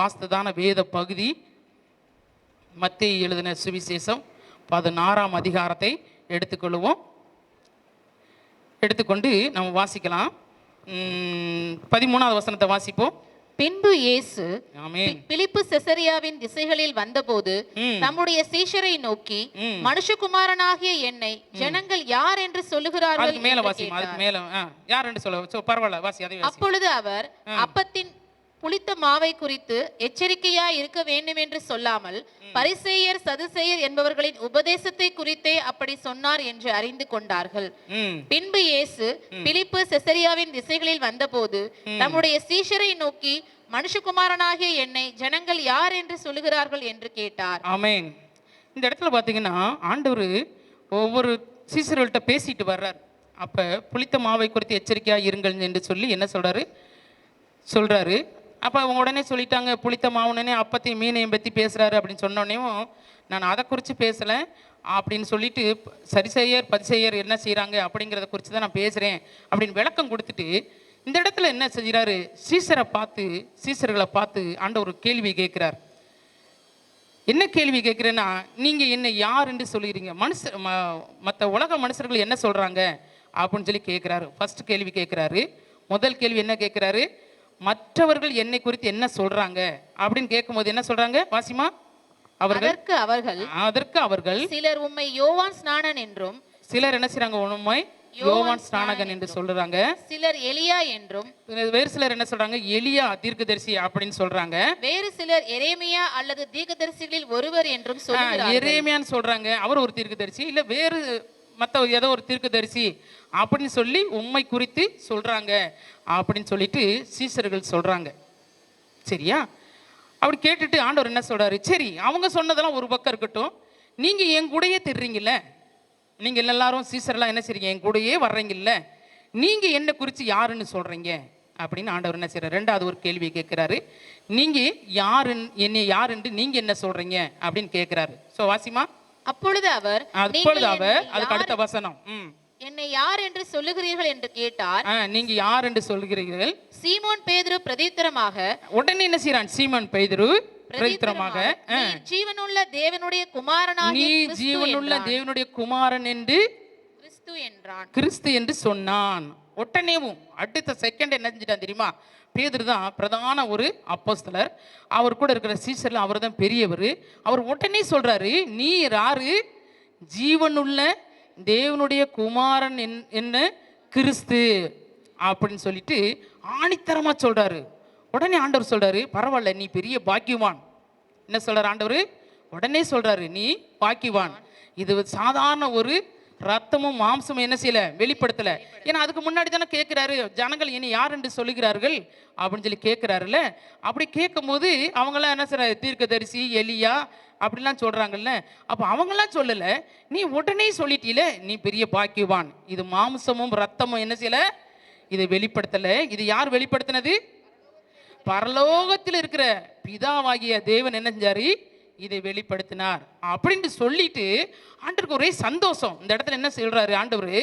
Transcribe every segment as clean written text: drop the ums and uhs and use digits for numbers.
வாஸ்ததான வேத பகுதி மத்தேயு எழுதின சுவிசேஷம் 16ஆம் அதிகாரத்தை எடுத்துக்கொள்வோம். எடுத்துக்கொண்டு நம்ம வாசிக்கலாம். 13வது வசனத்தை வாசிப்போம். பின்பு இயேசு ஆமென். பிலிப்பு செசரியாவின் திசைகளில் வந்தபோது தம்முடைய சீஷரை நோக்கி, மனுஷகுமாரனாகிய என்னை ஜனங்கள் யார் என்று சொல்லுகிறார்கள் அதுக்கு மேல என்று வாசிமா, கேட்டார். அதுக்கு மேல யார் என்று சொல்ல பரவாயில்ல, வாசி அதை வாசி. அப்பொழுது அவர் அப்பத்தின் புளித்த மாவை குறித்து எச்சரிக்கையாய் இருக்க வேண்டும் என்று சொல்லாமல் பரிசேயர் சதுசேயர் என்பவர்களின் உபதேசத்தை குறித்தே அப்படி சொன்னார் என்று அறிந்து கொண்டார்கள். பின்பு இயேசு பிலிப்பு செசரியாவின் திசைகளில் வந்தபோது தம்முடைய சீஷரை நோக்கி, மனுஷகுமாரனாகிய என்னை ஜனங்கள் யார் என்று சொல்லுகிறார்கள் என்று கேட்டார். ஆமென். இந்த இடத்துல பாத்தீங்கன்னா ஆண்டவர் ஒவ்வொரு சீசர்கள்ட்ட பேசிட்டு வர்றார். அப்ப புளித்த மாவை குறித்து எச்சரிக்கையா இருங்கள் என்று சொல்லி என்ன சொல்றாரு. அப்போ அவங்க உடனே சொல்லிட்டாங்க, புளித்த மாவுனே அப்பத்தையும் மீனையும் பற்றி பேசுகிறாரு அப்படின்னு சொன்னோடனேயும் நான் அதை குறித்து பேசலை அப்படின்னு சொல்லிட்டு சரிசெய்யர் பதிசெய்யர் என்ன செய்கிறாங்க அப்படிங்கிறத குறித்து தான் நான் பேசுகிறேன் அப்படின்னு விளக்கம் கொடுத்துட்டு இந்த இடத்துல என்ன செய்கிறாரு, சீசர்களை பார்த்து ஆண்டவர் ஒரு கேள்வி கேட்குறார். என்ன கேள்வி கேட்குறேன்னா, நீங்கள் என்ன யார் என்று சொல்லுகிறீங்க, மற்ற உலக மனுஷர்கள் என்ன சொல்கிறாங்க அப்படின்னு சொல்லி கேட்குறாரு. ஃபர்ஸ்ட் கேள்வி கேட்குறாரு. முதல் கேள்வி என்ன கேட்குறாரு, மற்றவர்கள் என்னை குறித்து என்ன சொல்றாங்க அப்படின்னு கேட்கும்போது என்ன சொல்றாங்க வாசிமா? அதற்கு அவர்கள் சிலர் உம்மை யோவான் ஸ்நானன் என்றும், சிலர் என்ன செய்றாங்க, உம்மை யோவான் ஸ்நானகன் என்று சொல்றாங்க, சிலர் எலியா என்றும், வேறு சிலர் என்ன சொல்றாங்க, எலியா தீர்க்கதரிசி அப்படின்னு சொல்றாங்க, வேறு சிலர் எரேமியா அல்லது தீர்க்கதரிசிகளில் ஒருவர் என்றும் சொல்றாங்க. எரேமியான்னு சொல்றாங்க, அவர் ஒரு தீர்க்கதரிசி, இல்ல வேறு மற்ற ஏதோ ஒரு தீர்க்கதரிசி அப்படின்னு சொல்லி உம்மை குறித்து சொல்றாங்க அப்படின்னு சொல்லிட்டு சீசர்கள் சொல்றாங்க. சரியா? அப்படி கேட்டுட்டு ஆண்டவர் என்ன சொல்றாரு, சரி அவங்க சொன்னதெல்லாம் ஒரு பக்கம் இருக்கட்டும், நீங்க என் கூடயே தெரிறீங்கல்ல, நீங்க எல்லாரும் சீசர்லாம் என்ன செய்றீங்க, என் கூடயே வர்றீங்கல்ல, நீங்க என்ன குறித்து யாருன்னு சொல்றீங்க அப்படின்னு ஆண்டவர் என்ன செய்யறாரு, ரெண்டாவது ஒரு கேள்வி கேட்கிறாரு. நீங்க என்னை யார் என்று நீங்க என்ன சொல்றீங்க அப்படின்னு கேட்கிறாரு. ஸோ வாசிமா. அப்பொழுது அவர் அதுக்கு அடுத்த வசனம், என்னை யார் என்று சொல்லுகிறீர்கள் என்று கேட்டார். நீங்க யார் என்று சொல்லுகிறீர்கள்? சீமோன் பேதுரு பிரதித்திரமாக, உடனே என்ன செய்றான் சீமோன் பேதுரு பிரதித்திரமாக, ஜீவனுள்ள தேவனுடைய குமாரனாகிய நீ ஜீவனுள்ள தேவனுடைய குமாரன் என்று கிறிஸ்து என்றான். கிறிஸ்து என்று சொன்னான். உடனேவும் அடுத்த செகண்ட் என்ன செஞ்சிட்டான் தெரியுமா? பேதுரு தான் பிரதான ஒரு அப்போஸ்தலர், அவர் கூட இருக்கிற சீசர்ல அவர் தான் பெரியவர். அவர் உடனே சொல்றாரு, நீ யாரு, ஜீவனுள்ள தேவனுடைய குமாரன் என்ன கிறிஸ்து அப்படின்னு சொல்லிட்டு ஆணித்தரமா சொல்றாரு. உடனே ஆண்டவர் சொல்றாரு, பரவாயில்ல நீ பெரிய பாக்கியவான். என்ன சொல்றாரு ஆண்டவர்? உடனே சொல்றாரு, நீ பாக்கியவான். இது சாதாரண ஒரு ரத்தமும் மாம்சமும் என்ன செய்யல, வெளிப்படுத்தல. ஏன்னா அதுக்கு முன்னாடி தானே கேட்கிறாரு, ஜனங்கள் இனி யார் என்று சொல்லுகிறார்கள் அப்படின்னு சொல்லி கேட்கிறாருல்ல. அப்படி கேட்கும் போது அவங்களாம் என்ன செய்யற, தீர்க்கதரிசி எலியா அப்படிலாம் சொல்றாங்கல்ல. அப்போ அவங்களாம் சொல்லல, நீ உடனே சொல்லிட்டீல நீ பெரிய பாக்கியவான். இது மாம்சமும் ரத்தமும் என்ன செய்யல, இதை வெளிப்படுத்தல. இது யார் வெளிப்படுத்தினது? பரலோகத்தில் இருக்கிற பிதாவாகிய தேவன் என்ன செஞ்சாரு, இதை வெளிப்படுத்தினார் அப்படின்னு சொல்லிட்டு ஆண்டவருக்கு ஒரே சந்தோஷம். இந்த இடத்துல என்ன சொல்றாரு ஆண்டவர்,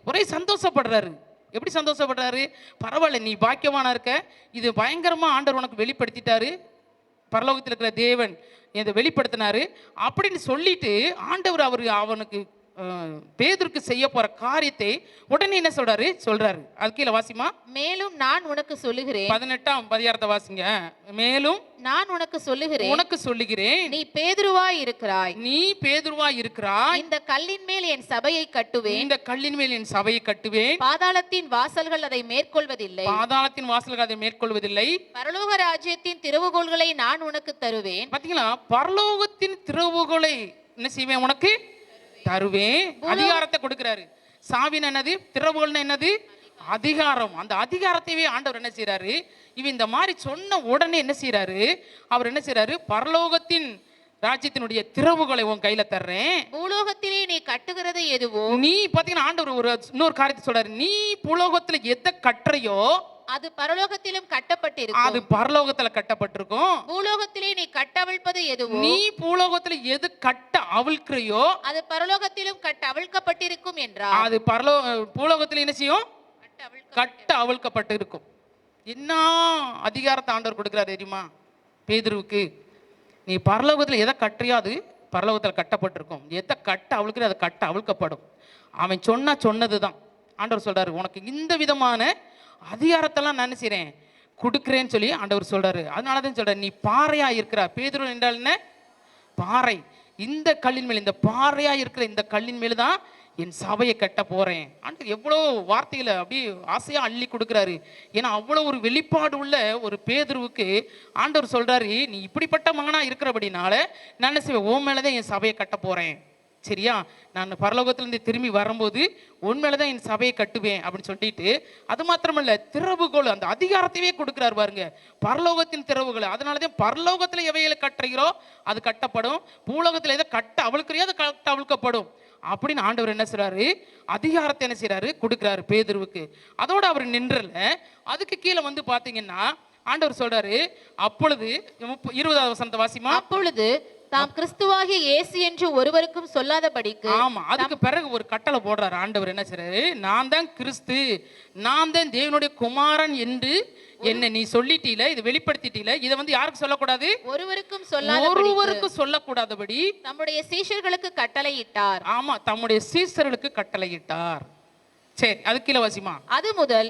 ஒரே சந்தோஷப்படுறாரு. எப்படி சந்தோஷப்படுறாரு? பரவாயில்ல நீ பாக்கியவானா இருக்க, இது பயங்கரமா ஆண்டவர் உனக்கு வெளிப்படுத்திட்டாரு, பரலோகத்தில் இருக்கிற தேவன் இதை வெளிப்படுத்தினாரு அப்படின்னு சொல்லிட்டு ஆண்டவர் அவனுக்கு பேதுருக்கு செய்ய போற காரியத்தை உடனே என்ன சொல்றாரு. அது கீழே வாசிமா. மேலும் நான் உனக்கு சொல்லுகிறேன், 18ஆம் அதிகாரத்தை வாசிங்க. மேலும் நான் உனக்கு சொல்லுகிறேன், நீ பேதுருவாய் இருக்கிறாய், இந்த கல்லின் மேல் என் சபையை கட்டுவேன், பாதாளத்தின் வாசல்கள் அதை மேற்கொள்வதில்லை, பரலோக ராஜ்யத்தின் திறவுகோல்களை நான் உனக்கு தருவேன். பாத்தீங்களா, பரலோகத்தின் திறவுகோலை என்ன செய்வேன், உனக்கு தருவேன். அதிகாரத்தை கொடுக்கிறாரு. சாவின் என்னது, திறவுகோல் என்னது, அதிகாரம். அந்த அதிகாரத்தையே ஆண்டவர் என்ன செய்யறாரு, இவன் இந்த மாதிரி சொன்ன உடனே என்ன செய்யறாரு, அவர் என்ன செய்யறாரு, பரலோகத்தின் ராஜ்யத்தினுடைய திறவுகளை உன் கையில தர்றேன், பூலோகத்திலே நீ கட்டுகிறது எதுவோ. நீ பாத்தீங்கன்னா ஆண்டவர் இன்னொரு காரியத்தை சொல்றாரு, நீ பூலோகத்துல எதை கட்டுறையோ அது பரலோகத்திலும் கட்டப்பட்டிருக்கும், அது பரலோகத்துல கட்டப்பட்டிருக்கும். பூலோகத்திலே நீ கட்டவிழ்ப்பது எதுவோ, நீ பூலோகத்துல எது கட்ட அவிழ்க்கிறையோ அது பரலோகத்திலும் கட்ட அவிழ்க்கப்பட்டிருக்கும் என்றார். அது பூலோகத்துல என்ன செய்யும், கட்ட அவிழ்க்கப்பட்டிருக்கும். என்ன அதிகாரத்தை ஆண்டவர் கொடுக்கிறார் தெரியுமா? பேதுருவுக்கு, நீ பரலோகத்தில் எதை கட்டுறியோ அது பரலோகத்தில் கட்டப்பட்டிருக்கும், எதை கட்ட அவிழ்க்கிறோ அது கட்ட அவிழ்க்கப்படும். அவன் சொன்னது தான். ஆண்டவர் சொல்றாரு, உனக்கு இந்த விதமான அதிகாரத்தெல்லாம் நான் செய்கிறேன் கொடுக்குறேன்னு சொல்லி ஆண்டவர் சொல்றாரு. அதனால தான் சொல்றாரு, நீ பாறையா இருக்கிற. பேதுரு என்றால் என்ன? பாறை. இந்த கல்லின் மேல், இந்த பாறையா இருக்கிற இந்த கல்லின் மேல் தான் என் சபையை கட்ட போறேன். ஆண்டவர் எவ்வளோ வார்த்தைகளை அப்படியே ஆசையா அள்ளி கொடுக்குறாரு. ஏன்னா அவ்வளோ ஒரு வெளிப்பாடு உள்ள ஒரு பேதுருவுக்கு ஆண்டவர் சொல்றாரு, நீ இப்படிப்பட்ட மகனா இருக்கிறபடினால நான் என்ன செய்வேன், உன் மேலதான் என் சபையை கட்ட போறேன். சரியா, நான் பரலோகத்திலிருந்து திரும்பி வரும்போது உண்மையில்தான் என் சபையை கட்டுவேன் அப்படின்னு சொல்லிட்டு, அது மாத்திரமல்ல திறவுகோல், அந்த அதிகாரத்தையே கொடுக்குறாரு பாருங்க, பரலோகத்தின் திறவுகள். அதனாலதான் பரலோகத்தில் எவைகளை கட்டுறீங்களோ அது கட்டப்படும், பூலோகத்தில் எதை கட்ட அவிழ்க்கிறியோ அது கட்ட அவிழ்க்கப்படும் அப்படின்னு ஆண்டவர் என்ன செய்றாரு, அதிகாரத்தை என்ன செய்றாரு, கொடுக்குறாரு பேதுருவுக்கு. அதோட அவர் நின்றல. அதுக்கு கீழே வந்து பாத்தீங்கன்னா ஆண்டவர் சொல்றாரு, அப்பொழுது 20வது வசனத்தை வாசிமா. அப்பொழுது தாம் கிறிஸ்துவாகிய இயேசு என்று ஒருவருக்கும் சொல்லாதபடிக்கு. ஆமா, அதுக்கு பிறகு ஒரு கட்டளை போடுறாரு ஆண்டவர். என்ன செய்றாரு, நான் தான் கிறிஸ்து, நான் தான் தேவனுடைய குமாரன் என்று என்ன நீ சொல்லிட்டீல, இது வெளிப்படுத்திட்டீல, இதை வந்து யாருக்கு சொல்லக்கூடாது, ஒருவருக்கும் சொல்லக்கூடாதபடி தம்முடைய சீஷர்களுக்கு கட்டளையிட்டார். ஆமா, தம்முடைய சீஷர்களுக்கு கட்டளையிட்டார். சரி, அது கீழே வாசிமா. அது முதல்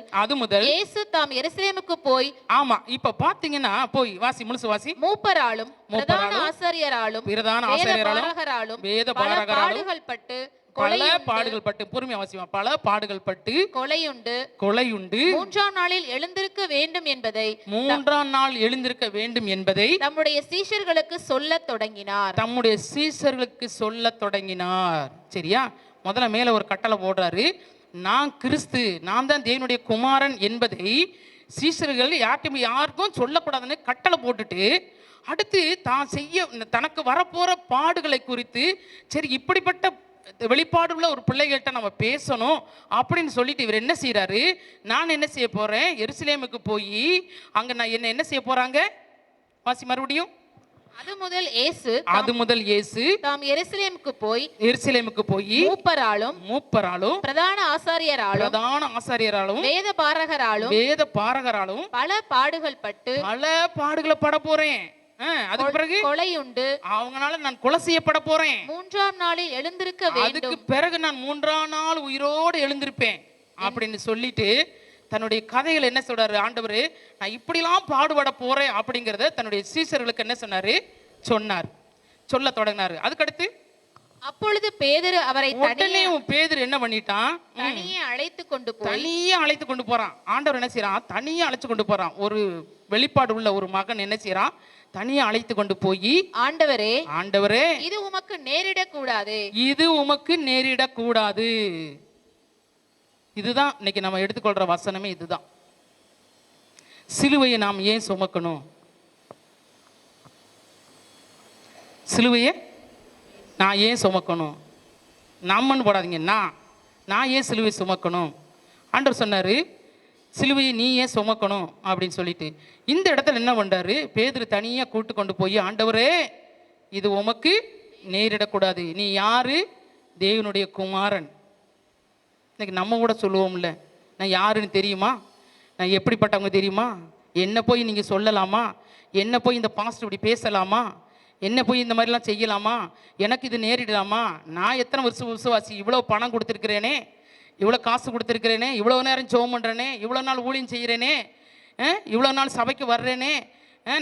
இயேசு தாம் எருசலேமுக்கு போய். ஆமா, இப்ப பாத்தீங்கன்னா போய் வாசி, முழுசு வாசி. மூப்பராலும் பிரதான ஆசாரியராலும் வேத பாரகராலும் பல பாடுகள் பட்டு, பொறுமையா வாசிமா, பல பாடுகள் பட்டு கொலையுண்டு 3ஆம் நாளில் எழுந்திருக்க வேண்டும் என்பதை, 3ஆம் நாள் எழுந்திருக்க வேண்டும் என்பதை தம்முடைய சீஷர்களுக்கு சொல்லத் தொடங்கினார். சரியா, முதல்ல மேல ஒரு கட்டளை போடுறாரு, நான் கிறிஸ்து, நான் தான் தேவனுடைய குமாரன் என்பதை சீஷர்கள் யாருக்கும் சொல்லக்கூடாதுன்னு கட்டளை போட்டுட்டு, அடுத்து தான் தனக்கு வரப்போற பாடுகளை குறித்து, சரி இப்படிப்பட்ட வெளிப்பாடுள்ள ஒரு பிள்ளைகள்கிட்ட நம்ம பேசணும் அப்படின்னு சொல்லிட்டு இவர் என்ன செய்யறாரு, நான் என்ன செய்ய போறேன், எருசலேமுக்கு போய் அங்க நான் என்ன செய்ய போறாங்க, வாசி மறுபடியும். அது முதல் இயேசு தாம் எருசலேமுக்கு போய் மூப்பராலும் பிரதான ஆசாரியராலும் வேத பாரகராலும் பல பாடுகளை பட போறேன். அதுக்கு பிறகு கொலையுண்டு அவங்களால நான் கொலை செய்யப்பட போறேன். 3ஆம் நாளில் எழுந்திருக்க வேண்டும். அதுக்கு பிறகு நான் 3ஆம் நாள் உயிரோடு எழுந்திருப்பேன் அப்படின்னு சொல்லிட்டு தன்னுடைய கதைகள் என்ன சொல்றாரு ஆண்டவர், நான் இப்படிலாம் பாடுபட போறேன் அப்படிங்கறத தன்னுடைய சீஷர்களுக்கு என்ன சொல்ல தொடங்கினாரு. அதுக்கடுத்து அப்பொழுது பேதுரு அவரை பேதுரு என்ன பண்ணிட்டான், தனியே அழைத்து கொண்டு போறான். ஆண்டவர் என்ன செய்யறான், தனியே அழைத்து கொண்டு போறான். ஒரு வெளிப்பாடு உள்ள ஒரு மகன் என்ன செய்யறான், தனியே அழைத்து கொண்டு போய், ஆண்டவரே இது உமக்கு நேரிடக்கூடாது. இதுதான் இன்னைக்கு நம்ம எடுத்துக்கொள்ற வசனமே. இதுதான், சிலுவையை நாம் ஏன் சுமக்கணும், சிலுவையை நான் ஏன் சுமக்கணும், நம்மன்னு போடாதீங்க, நான் ஏன் சிலுவை சுமக்கணும். ஆண்டவர் சொன்னாரு, சிலுவையை நீ ஏன் சுமக்கணும் அப்படின்னு சொல்லிட்டு. இந்த இடத்துல என்ன பண்றாரு, பேதுரு தனியா கூட்டு கொண்டு போய், ஆண்டவரே இது உமக்கு நேரிடக்கூடாது, நீ யாரு, தேவனுடைய குமாரன். இன்னைக்கு நம்ம கூட சொல்லுவோம்ல, நான் யாருன்னு தெரியுமா, நான் எப்படிப்பட்டவங்க தெரியுமா, என்ன போய் நீங்கள் சொல்லலாமா, என்ன போய் இந்த பாஸ்டர் இப்படி பேசலாமா, என்ன போய் இந்த மாதிரிலாம் செய்யலாமா, எனக்கு இது நேரிடலாமா, நான் எத்தனை வருஷம் விசுவாசி, இவ்வளோ பணம் கொடுத்துருக்கிறேனே, இவ்வளோ காசு கொடுத்துருக்கிறேனே, இவ்வளோ நேரம் ஜெபம் பண்ணுறேனே, இவ்வளோ நாள் ஊழியம் செய்கிறேனே, இவ்வளோ நாள் சபைக்கு வர்றேனே,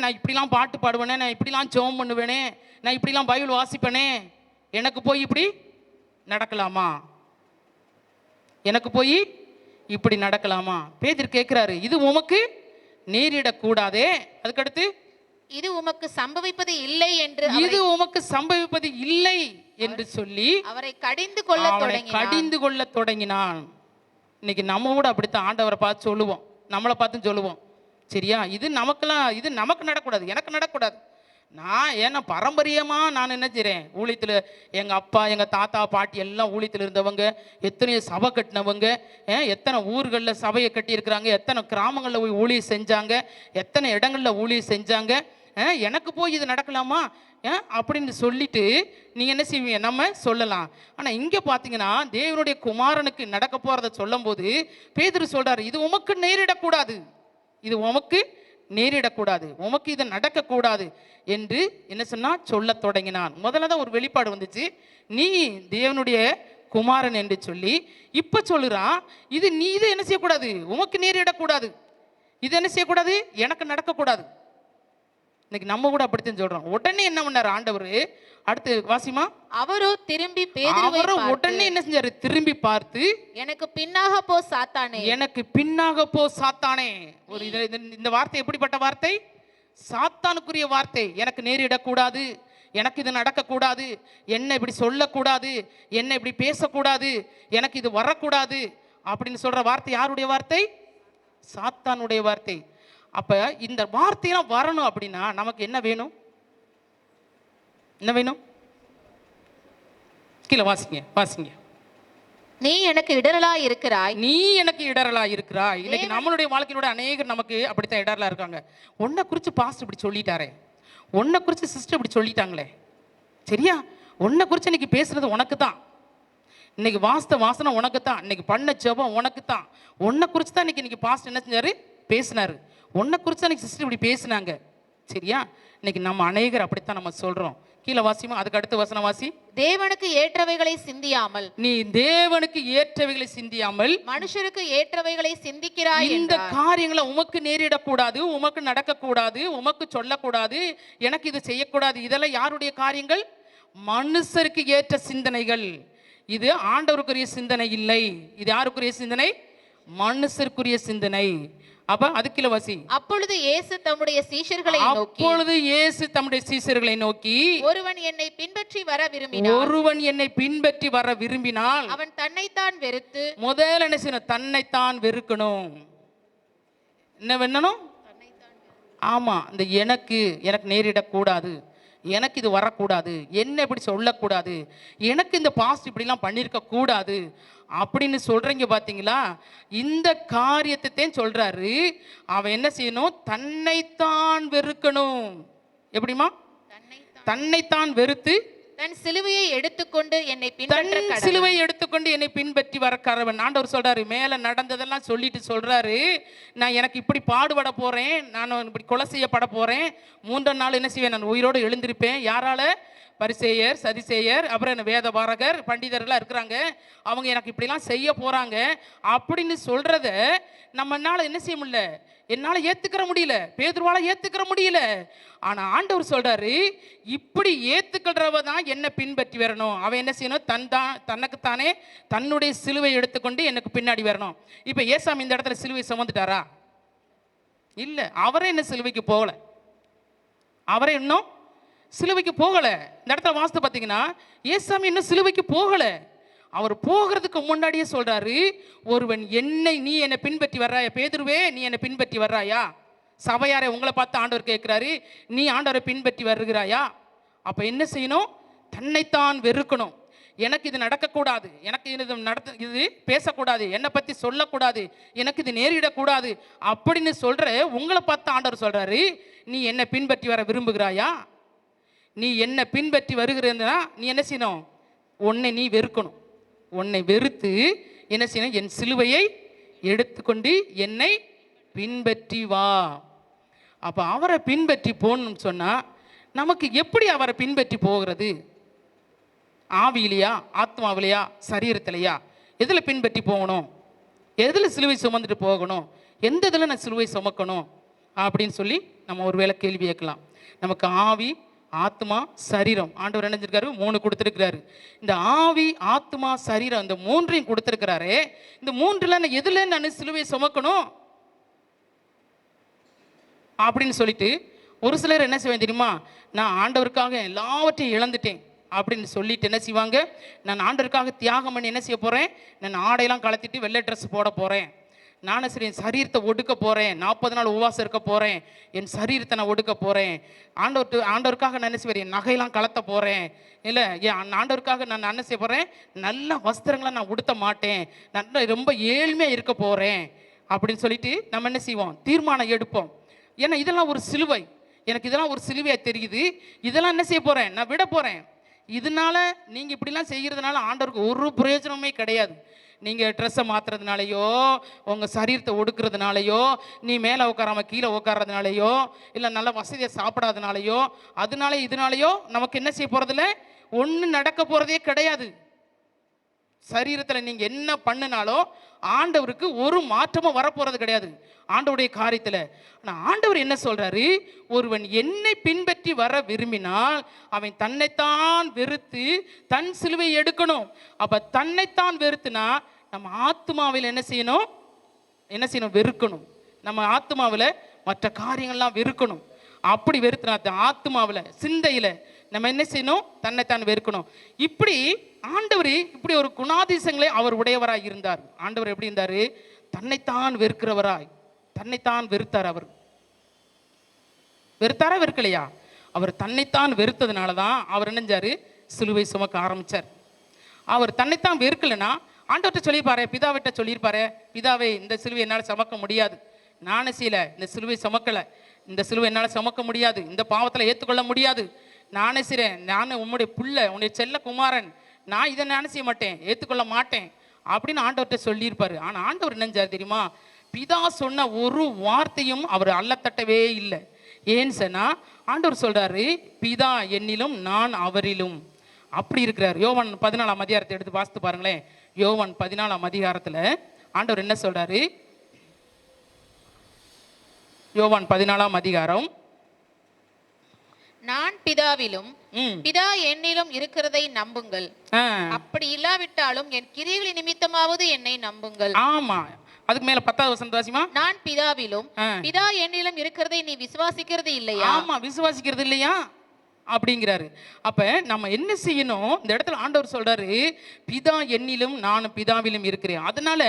நான் இப்படிலாம் பாட்டு பாடுவேனே, நான் இப்படிலாம் ஜெபம் பண்ணுவேனே, நான் இப்படிலாம் பைபிள் வாசிப்பேனே, எனக்கு போய் இப்படி நடக்கலாமா, எனக்கு போய் இப்படி நடக்கலாமா. பேதுரு கேட்கிறாரு, இது உமக்கு நேரிடக்கூடாதே. அதுக்கடுத்து இது உமக்கு சம்பவிப்பது இல்லை என்று சொல்லி அவரை கடிந்து கொள்ள தொடங்கினான். இன்னைக்கு நம்ம கூட அப்படித்தான் ஆண்டவரை பார்த்து சொல்லுவோம், நம்மளை பார்த்து சொல்லுவோம். சரியா, இது நமக்கு நடக்கூடாது, எனக்கு நடக்கூடாது. ஏன்னா பாரம்பரியமாக நான் என்ன செய்கிறேன், ஊழியத்தில் எங்கள் அப்பா எங்கள் தாத்தா பாட்டி எல்லாம் ஊழியத்தில் இருந்தவங்க, எத்தனை சபை கட்டினவங்க, எத்தனை ஊர்களில் சபையை கட்டியிருக்கிறாங்க, எத்தனை கிராமங்களில் போய் ஊழியம் செஞ்சாங்க, எத்தனை இடங்களில் ஊழியம் செஞ்சாங்க, எனக்கு போய் இது நடக்கலாமா அப்படின்னு சொல்லிட்டு நீங்கள் என்ன செய்வீங்க, நம்ம சொல்லலாம். ஆனால் இங்கே பார்த்தீங்கன்னா தேவனுடைய குமாரனுக்கு நடக்க போகிறத சொல்லும் போது பேதுரு சொல்கிறார், இது உமக்கு நேரிடக்கூடாது, இது உமக்கு நேரிடக்கூடாது, உமக்கு இது நடக்கக்கூடாது என்று என்ன சொன்னா சொல்லத் தொடங்கினான். முதல்ல தான் ஒரு வெளிப்பாடு வந்துச்சு, நீ தேவனுடைய குமாரன் என்று சொல்லி. இப்ப சொல்லுறான், இது நீ இதை என்ன செய்யக்கூடாது, உமக்கு நேரிடக்கூடாது, இது என்ன செய்யக்கூடாது, எனக்கு நடக்கக்கூடாது. இன்னைக்கு நம்ம கூட அப்படித்தான் சொல்றோம். உடனே என்ன பண்ணாரு ஆண்டவர், அடுத்து வாசிமா, அவரோ திரும்பி பேதுருவை அவரை பார்த்து, உடனே என்ன செஞ்சாரு, திரும்பி பார்த்து, எனக்கு பின்னாக போ சாத்தானே, எனக்கு பின்னாக போ சாத்தானே. ஒரு இந்த வார்த்தை எப்படிப்பட்ட வார்த்தை, சாத்தானுக்குரிய வார்த்தை. எனக்கு நேரிடக்கூடாது, எனக்கு இது நடக்கக்கூடாது, என்ன இப்படி சொல்லக்கூடாது, என்ன இப்படி பேசக்கூடாது, எனக்கு இது வரக்கூடாது அப்படின்னு சொல்ற வார்த்தை யாருடைய வார்த்தை, சாத்தானுடைய வார்த்தை. அப்ப இந்த வார்த்தையெல்லாம் வரணும் அப்படின்னா நமக்கு என்ன வேணும், என்ன வேணும், கீழே வாசிங்க வாசிங்க. நீ எனக்கு இடரலா இருக்கிறாய், நீ எனக்கு இடரலா இருக்கிறாய். இன்னைக்கு நம்மளுடைய வாழ்க்கையோட அநேகர் நமக்கு அப்படித்தான் இடரலா இருக்காங்க. உன்னை குறித்து பாஸ்ட் இப்படி சொல்லிட்டாரே, உன்னை குறித்து சிஸ்டர் இப்படி சொல்லிட்டாங்களே, சரியா, உன்னை குறித்து இன்னைக்கு பேசுறது உனக்கு தான், இன்னைக்கு வாசனை உனக்கு தான், இன்னைக்கு பண்ண ஜெபம் உனக்கு தான், உன்னை குறித்து தான் இன்னைக்கு பாஸ்ட் என்ன செஞ்சாரு, பேசினாரு, உன்னை குறித்து தான் சிஸ்டர் இப்படி பேசினாங்க, சரியா. இன்னைக்கு நம்ம அநேகர் அப்படித்தான் நம்ம சொல்றோம். கீழே வாசிமா, அதுக்கு அடுத்த வசனம் வாசி. தேவனுக்கு ஏற்றவைகளை சிந்தியாமல், நீ தேவனுக்கு ஏற்றவைகளை சிந்தியாமல் மனுஷருக்கு ஏற்றவைகளை சிந்திக்கிறாய். இந்த காரியங்களை உமக்கு நேரிடக்கூடாது, உமக்கு நடக்கக்கூடாது, உமக்கு சொல்லக்கூடாது, எனக்கு இது செய்யக்கூடாது. இதெல்லாம் யாருடைய காரியங்கள், மனுஷருக்கு ஏற்ற சிந்தனைகள். இது ஆண்டவருக்குரிய சிந்தனை இல்லை, இது யாருக்குரிய சிந்தனை, மனுஷருக்குரிய சிந்தனை. அப்ப அதுக்குள்ள வாசி. அப்பொழுது இயேசு தம்முடைய சீஷர்களை நோக்கி, அப்பொழுது இயேசு தம்முடைய சீஷர்களை நோக்கி, ஒருவன் என்னை பின்பற்றி வர விரும்பினால், ஒருவன் என்னை பின்பற்றி வர விரும்பினால் அவன் தன்னைத்தான் வெறுத்து, முதல்ல என்ன செய்யணும், தன்னைத்தான் வெறுக்கணும். என்ன வேணும், ஆமா, இந்த எனக்கு நேரிடக்கூடாது, எனக்கு இது வரக்கூடாது, என்ன இப்படி சொல்லக்கூடாது, எனக்கு இந்த பாஸ்ட் இப்படிலாம் பண்ணியிருக்க கூடாது அப்படின்னு சொல்றீங்க பார்த்தீங்களா. இந்த காரியத்தை சொல்றாரு, அவன் என்ன செய்யணும், தன்னைத்தான் வெறுக்கணும். எப்படிமா, தன்னைத்தான் வெறுத்து தன் சிலுவையை எடுத்துக்கொண்டு என்னை பின்பற்ற கடவன். சிலுவையை எடுத்துக்கொண்டு என்னை பின்பற்றி வர கடவன். ஆண்டவர் சொல்றாரு, மேல நடந்ததெல்லாம் சொல்லிட்டு சொல்றாரு, நான் எனக்கு இப்படி பாடுபட போறேன், நான் இப்படி கொலை செய்யப்பட போறேன், 3 நாள் என்ன செய்வேன், நான் உயிரோடு எழுந்திருப்பேன். யாரால, பரிசேயர் சதிசேயர் அப்புறம் என்ன வேத பாரகர் பண்டிதர்கள்லாம் இருக்கிறாங்க, அவங்க எனக்கு இப்படிலாம் செய்ய போறாங்க அப்படின்னு சொல்றத நம்மனால என்ன செய்ய முடியல, என்னால் ஏற்றுக்கிற முடியல, பேதுருவால ஏற்றுக்கிற முடியல. ஆனால் ஆண்டவர் சொல்றாரு, இப்படி ஏற்றுக்கிறவ தான் என்னை பின்பற்றி வரணும். அவன் என்ன செய்யணும், தனக்குத்தானே தன்னுடைய சிலுவை எடுத்துக்கொண்டு எனக்கு பின்னாடி வரணும். இப்போ ஏசாமி இந்த இடத்துல சிலுவை சுமந்துட்டாரா, இல்லை, அவரே என்ன சிலுவைக்கு போகல, அவரே இன்னும் சிலுவைக்கு போகல. இந்த இடத்துல வாஸ்து பார்த்தீங்கன்னா ஏசாமி இன்னும் சிலுவைக்கு போகல. அவர் போகிறதுக்கு முன்னாடியே சொல்றாரு, ஒருவன் நீ என்னை பின்பற்றி வர்றாயா, பேதுருவே நீ என்னை பின்பற்றி வர்றாயா, சபையாரை உங்களை பார்த்து ஆண்டவர் கேட்கிறாரு, நீ ஆண்டவரை பின்பற்றி வருகிறாயா. அப்ப என்ன செய்யணும், தன்னைத்தான் வெறுக்கணும். எனக்கு இது நடக்கக்கூடாது, எனக்கு இது பேசக்கூடாது, என்னை பற்றி சொல்லக்கூடாது, எனக்கு இது நேரிடக்கூடாது அப்படின்னு சொல்ற உங்களை பார்த்து ஆண்டவர் சொல்றாரு, நீ என்னை பின்பற்றி வர விரும்புகிறாயா, நீ என்னை பின்பற்றி வருகிறா, நீ என்ன செய்யணும், உன்னை நீ வெறுக்கணும். உன்னை வெறுத்து என்ன செய்யணும், என் சிலுவையை எடுத்துக்கொண்டு என்னை பின்பற்றி வா. அப்போ அவரை பின்பற்றி போகணும்னு சொன்னால் நமக்கு எப்படி அவரை பின்பற்றி போகிறது, ஆவியிலையா, ஆத்மாவிலையா, சரீரத்திலையா, எதில் பின்பற்றி போகணும், எதில் சிலுவை சுமந்துட்டு போகணும், எந்த இதில் நான் சிலுவை சுமக்கணும் அப்படின்னு சொல்லி நம்ம ஒரு வேளை கேள்வி கேட்கலாம். நமக்கு ஆவி, ஆத்மா, சரீரம் ஆண்டவர் நினைஞ்சிருக்காரு, 3 கொடுத்துருக்கிறாரு. இந்த ஆவி, ஆத்மா, சரீரம் இந்த 3ஐயும் கொடுத்துருக்கிறாரு. இந்த 3ல் நான் எதில் நான் சிலுவையை சுமக்கணும் அப்படின்னு சொல்லிட்டு ஒரு சிலர் என்ன செய்வேன் தெரியுமா, நான் ஆண்டவருக்காக எல்லாவற்றையும் இழந்துட்டேன் அப்படின்னு சொல்லிட்டு என்ன செய்வாங்க, நான் ஆண்டவருக்காக தியாகம் பண்ணி என்ன செய்ய போகிறேன், நான் ஆடையெல்லாம் கலத்திட்டு வெள்ளை ட்ரெஸ் போட போகிறேன், நானும் சரி என் சரீரத்தை ஒடுக்க போகிறேன், 40 நாள் உபவாசம் இருக்க போகிறேன், என் சரீரத்தை நான் ஒடுக்க போகிறேன், ஆண்டவருக்காக நான் என்ன செய்வேன், என் நகையெல்லாம் கலத்த போகிறேன், இல்லை என் ஆண்டவருக்காக நான் என்ன செய்ய போகிறேன், நல்ல வஸ்திரங்களை நான் உடுத்த மாட்டேன், நல்ல ரொம்ப ஏழ்மையாக இருக்க போகிறேன் அப்படின்னு சொல்லிட்டு நம்ம என்ன செய்வோம், தீர்மானம் எடுப்போம். ஏன்னா இதெல்லாம் ஒரு சிலுவை, எனக்கு இதெல்லாம் ஒரு சிலுவையாக தெரியுது, இதெல்லாம் என்ன செய்ய போகிறேன், நான் விட போகிறேன். இதனால நீங்கள் இப்படிலாம் செய்கிறதுனால ஆண்டவருக்கு ஒரு பிரயோஜனமே கிடையாது. நீங்கள் ட்ரெஸ்ஸை மாற்றுறதுனாலையோ உங்கள் சரீரத்தை ஒடுக்கிறதுனாலையோ நீ மேலே உட்காராம கீழே உட்கார்றதுனாலையோ இல்லை நல்ல வசதியை சாப்பிடாதனாலையோ இதனாலையோ நமக்கு என்ன செய்ய போகிறதில்ல, ஒன்றும் நடக்க போகிறதே கிடையாது. சரீரத்தில் நீங்கள் என்ன பண்ணினாலும் ஆண்டவருக்கு ஒரு மாற்றமும் வரப்போகிறது கிடையாது ஆண்டவருடைய காரியத்தில். ஆனால் ஆண்டவர் என்ன சொல்கிறாரு, ஒருவன் என்னை பின்பற்றி வர விரும்பினால் அவன் தன்னைத்தான் வெறுத்து தன் சிலுவையை எடுக்கணும். அப்போ தன்னைத்தான் வெறுத்துனா நம்ம ஆத்மாவில் என்ன செய்யணும், வெறுக்கணும். நம்ம ஆத்மாவில் மற்ற காரியங்கள்லாம் வெறுக்கணும். அப்படி வெறுத்துனா ஆத்மாவில் சிந்தையில் நம்ம என்ன செய்யணும், தன்னைத்தான் வெறுக்கணும். இப்படி ஆண்டவர் இப்படி ஒரு குணாதிசயங்களை அவர் உடையவராய் இருந்தார். ஆண்டவர் எப்படி இருந்தார், தன்னைத்தான் வெறுக்கிறவராய், தன்னைத்தான் வெறுத்தார். அவர் வெறுத்தாரா வெறுக்கலையா? அவர் தன்னைத்தான் வெறுத்ததுனால தான் அவர் என்னஞ்சாரு, சிலுவை சுமக்க ஆரம்பித்தார். அவர் தன்னைத்தான் வெறுக்கலைன்னா ஆண்டவர்கிட்ட சொல்லியிருப்பாரு, பிதாவிட்ட சொல்லியிருப்பாரு, பிதாவே இந்த சிலுவை என்னால் சுமக்க முடியாது, நானே செய்யல, இந்த சிலுவை சுமக்கலை, இந்த சிலுவை என்னால் சுமக்க முடியாது, இந்த பாவத்தில் ஏற்றுக்கொள்ள முடியாது, நானே செய்கிறேன், நான் உன்னுடைய பிள்ளை, உன்னுடைய செல்ல குமாரன், நான் இதை நானே செய்ய மாட்டேன், ஏற்றுக்கொள்ள மாட்டேன் அப்படின்னு ஆண்டவர்கிட்ட சொல்லியிருப்பாரு. ஆனால் ஆண்டவர் என்னஞ்சார் தெரியுமா, பிதா சொன்ன ஒரு வார்த்தையும் அவர் அல்லத்தட்டவே இல்லை. ஏன்னு சொன்னால் ஆண்டவர் சொல்கிறாரு, பிதா என்னிலும் நான் அவரிலும். அப்படி இருக்கிறார். யோவான் 14ஆம் அதிகாரத்தை எடுத்து வாசித்து பாருங்களேன். யோவான் 14ஆம் அதிகாரத்தில் ஆண்டவர் என்ன சொல்கிறாரு, யோவான் 14ஆம் அதிகாரம், நான் பிதாவிலும் பிதா என்னிலும் இருக்கிறதை நம்புங்கள், அப்படி இல்லாவிட்டாலும் என் கிரியைகளின் நிமித்தமாவது என்னை நம்புங்கள். ஆமா, அதுக்கு மேல 10வது வசனம் வாசிமா. நான் பிதாவிலும் பிதா என்னிலும் இருக்கிறதை நீ விசுவாசிக்கிறது இல்லையா? ஆமா, விசுவாசிக்கிறது இல்லையா அப்படிங்கிறாரு. அப்ப நம்ம என்ன செய்யணும், இந்த இடத்துல ஆண்டவர் சொல்றாரு, பிதா என்னிலும் நானும் பிதாவிலும் இருக்கிறேன், அதனால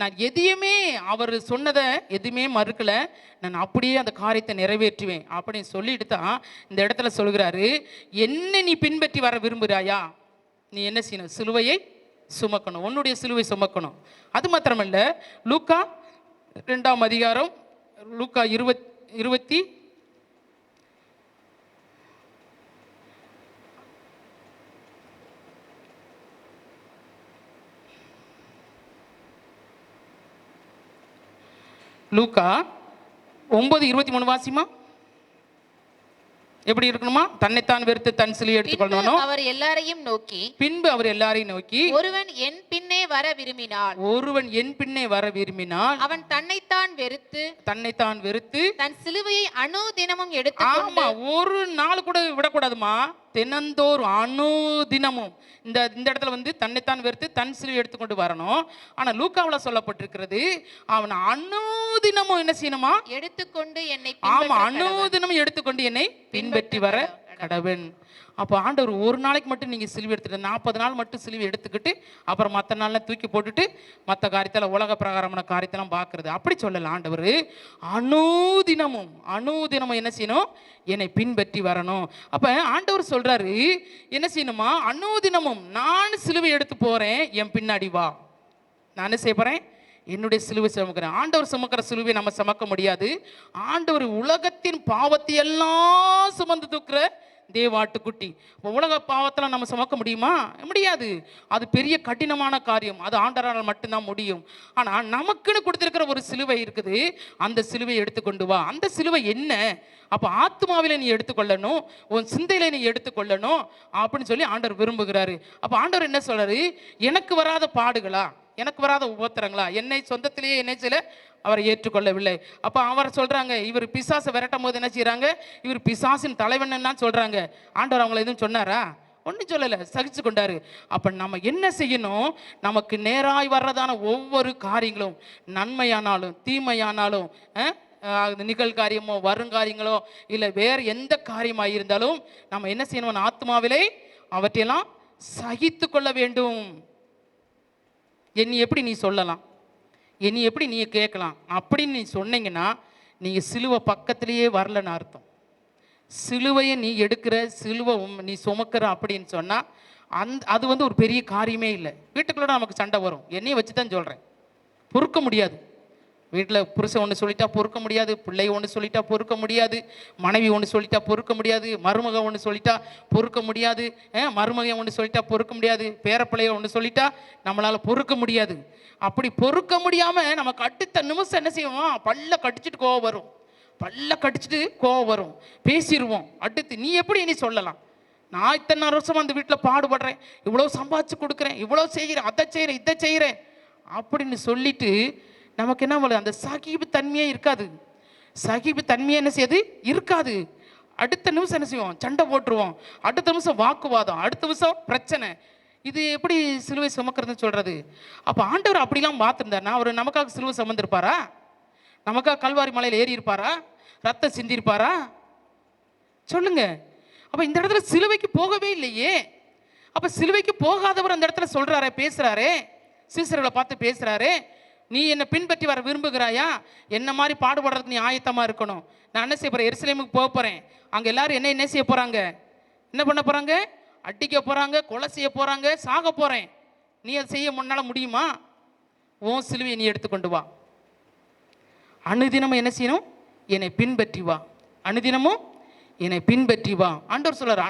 நான் எதையுமே அவர் சொன்னதை எதுவுமே மறுக்கல, நான் அப்படியே அந்த காரியத்தை நிறைவேற்றுவேன் அப்படின்னு சொல்லிட்டு தான் இந்த இடத்துல சொல்கிறாரு, என்ன நீ பின்பற்றி வர விரும்புகிறாயா, நீ என்ன செய்யணும், சிலுவையை சுமக்கணும், உன்னுடைய சிலுவை சுமக்கணும். அது மாத்திரமல்ல, லூக்கா 2ஆம் அதிகாரம், லூக்கா 20 லூக்கா 9:23 வாசிமா. எப்படி இருக்கணுமா, தன்னைத்தான் வெறுத்து தன் சிலுவை எடுத்துக்கொள்ளணும். அவர் எல்லாரையும் நோக்கி, பின்பு அவர் எல்லாரையும் நோக்கி, ஒருவன் என் பின்னே வர விரும்பினால் அவன் தன்னைத்தான் வெறுத்து தன் சிலுவையை அனுதினமும் எடுத்து. ஆமா, ஒரு நாள் கூட விடக்கூடாதுமா, தினந்தோறும் அனுதினமும். இந்த இடத்துல வந்து தன்னைத்தான் வெறுத்து தன் சிலுவை எடுத்துக்கொண்டு வரணும். ஆனா லூக்காவில் சொல்லப்பட்டிருக்கிறது, அவன் அனுதினமும் என்ன செய்யணுமா, எடுத்துக்கொண்டு என்னை, ஆமா, அனுதினமும் எடுத்துக்கொண்டு என்னை பின்பற்றி வர கடவன். அப்போ ஆண்டவர் ஒரு நாளைக்கு மட்டும் நீங்கள் சிலுவை எடுத்துட்டு 40 நாள் மட்டும் சிலுவை எடுத்துக்கிட்டு அப்புறம் மற்ற நாளில் தூக்கி போட்டுட்டு மற்ற காரியத்தில் உலக பிரகாரமான காரியத்தெல்லாம் பார்க்குறது அப்படி சொல்லலை. ஆண்டவர் அனுதினமும் என்ன செய்யணும், என்னை பின்பற்றி வரணும். அப்போ ஆண்டவர் சொல்கிறாரு, என்ன செய்யணுமா, அனுதினமும் நான் சிலுவை எடுத்து போகிறேன், என் பின்னாடி வா, நான் என்ன செய்ய போகிறேன், என்னுடைய சிலுவை சுமக்கிறேன். ஆண்டவர் சுமக்கிற சிலுவை நம்ம சுமக்க முடியாது. ஆண்டவர் உலகத்தின் பாவத்தை எல்லாம் சுமந்து தூக்குற தேவாட்டுக்குட்டி. இப்போ உலக பாவத்தில் நம்ம சுமக்க முடியுமா, முடியாது. அது பெரிய கடினமான காரியம், அது ஆண்டவரால் மட்டும்தான் முடியும். ஆனால் நமக்குன்னு கொடுத்துருக்கிற ஒரு சிலுவை இருக்குது, அந்த சிலுவை எடுத்துக்கொண்டு வா. அந்த சிலுவை என்ன, அப்போ ஆத்மாவில் நீ எடுத்துக்கொள்ளணும், உன் சிந்தையில நீ எடுத்துக்கொள்ளணும் அப்படின்னு சொல்லி ஆண்டவர் விரும்புகிறாரு. அப்போ ஆண்டவர் என்ன சொல்றாரு, எனக்கு வராத பாடுகளா, எனக்கு வராத உபத்திரங்களா, என்னை சொந்தத்திலேயே என்ன செய்யல, அவரை ஏற்றுக்கொள்ளவில்லை. அப்போ அவர் சொல்கிறாங்க, இவர் பிசாசை விரட்டும் போது என்ன செய்கிறாங்க, இவர் பிசாசின் தலைவன் சொல்கிறாங்க. ஆண்டவர் அவங்கள எதுவும் சொன்னாரா, ஒன்றும் சொல்லலை, சகிச்சு கொண்டாரு. அப்போ நம்ம என்ன செய்யணும், நமக்கு நேராய் வர்றதான ஒவ்வொரு காரியங்களும் நன்மையானாலும் தீமையானாலும் நிகழ்காரியமோ வருங்காரியங்களோ இல்லை வேறு எந்த காரியமாக இருந்தாலும் நம்ம என்ன செய்யணும், ஆத்மாவிலே அவற்றையெல்லாம் சகித்து கொள்ள வேண்டும். என்னை எப்படி நீ சொல்லலாம், என்னை எப்படி நீ கேட்கலாம் அப்படின்னு நீ சொன்னீங்கன்னா நீங்கள் சிலுவை பக்கத்திலேயே வரலன்னு அர்த்தம். சிலுவையை நீ எடுக்கிற, சிலுவை நீ சுமக்கிற அப்படின்னு சொன்னால் அது வந்து ஒரு பெரிய காரியமே இல்லை. வீட்டுக்குள்ளே நமக்கு சண்டை வரும், என்னையை வச்சு தான் சொல்கிறேன், பொறுக்க முடியாது. வீட்டில் புருஷன் ஒன்று சொல்லிட்டா பொறுக்க முடியாது, பிள்ளை ஒன்று சொல்லிட்டா பொறுக்க முடியாது, மனைவி ஒன்று சொல்லிட்டா பொறுக்க முடியாது, மருமக ஒன்று சொல்லிட்டா பொறுக்க முடியாது, மருமகன் ஒன்று சொல்லிட்டா பொறுக்க முடியாது, பேரப்பிள்ளைய ஒன்று சொல்லிட்டா நம்மளால் பொறுக்க முடியாது. அப்படி பொறுக்க முடியாமல் நமக்கு அடுத்த நிமிஷம் என்ன செய்வோம், பல்ல கடிச்சிட்டு கோவம் வரும், பல்ல கடிச்சிட்டு கோவம் வரும், பேசிடுவோம். அடுத்து நீ எப்படி இனி சொல்லலாம், நான் இத்தனை வருஷம் அந்த வீட்டில் பாடுபடுறேன், இவ்வளோ சம்பாதிச்சு கொடுக்குறேன், இவ்வளோ செய்கிறேன், அதை செய்கிறேன், இதை செய்கிறேன் அப்படின்னு சொல்லிட்டு நமக்கு என்ன பண்ணுது, அந்த சகிப்பு தன்மையே இருக்காது. சகிப்பு தன்மையே என்ன செய்யாது, இருக்காது. அடுத்த நிமிஷம் என்ன செய்வோம், சண்டை போட்டுருவோம், அடுத்த நிமிஷம் வாக்குவாதம், அடுத்த நிமிஷம் பிரச்சனை. இது எப்படி சிலுவை சுமக்கிறதுன்னு சொல்றது? அப்போ ஆண்டவர் அப்படிலாம் பார்த்துருந்தாருன்னா அவர் நமக்காக சிலுவை சுமந்திருப்பாரா? நமக்காக கல்வாரி மலையில் ஏறி இருப்பாரா? ரத்தம் சிந்திருப்பாரா? சொல்லுங்க. அப்போ இந்த இடத்துல சிலுவைக்கு போகவே இல்லையே. அப்போ சிலுவைக்கு போகாதவர் அந்த இடத்துல சொல்றாரே, பேசுறாரே, சீசர்களை பார்த்து பேசுறாரே, நீ என்னை பின்பற்றி வர விரும்புகிறாயா, என்ன மாதிரி பாடுபடுறதுக்கு நீ ஆயத்தமாக இருக்கணும். நான் என்ன செய்ய போகிறேன், எருசலேமுக்கு போக போகிறேன், அங்கே எல்லாரும் என்ன செய்ய போகிறாங்க, என்ன பண்ண போகிறாங்க, அடிக்க போகிறாங்க, கொலை செய்ய போகிறாங்க, சாக போகிறேன். நீ அதை செய்ய முன்னால் முடியுமா? உன் சிலுவையை நீ எடுத்துக்கொண்டு வா, அனுதினமும் என்ன செய்யணும், என்னை பின்பற்றி வா, அனுதினமும் என்னை பின்பற்றி வா. ஆண்டவர் சொல்றார்,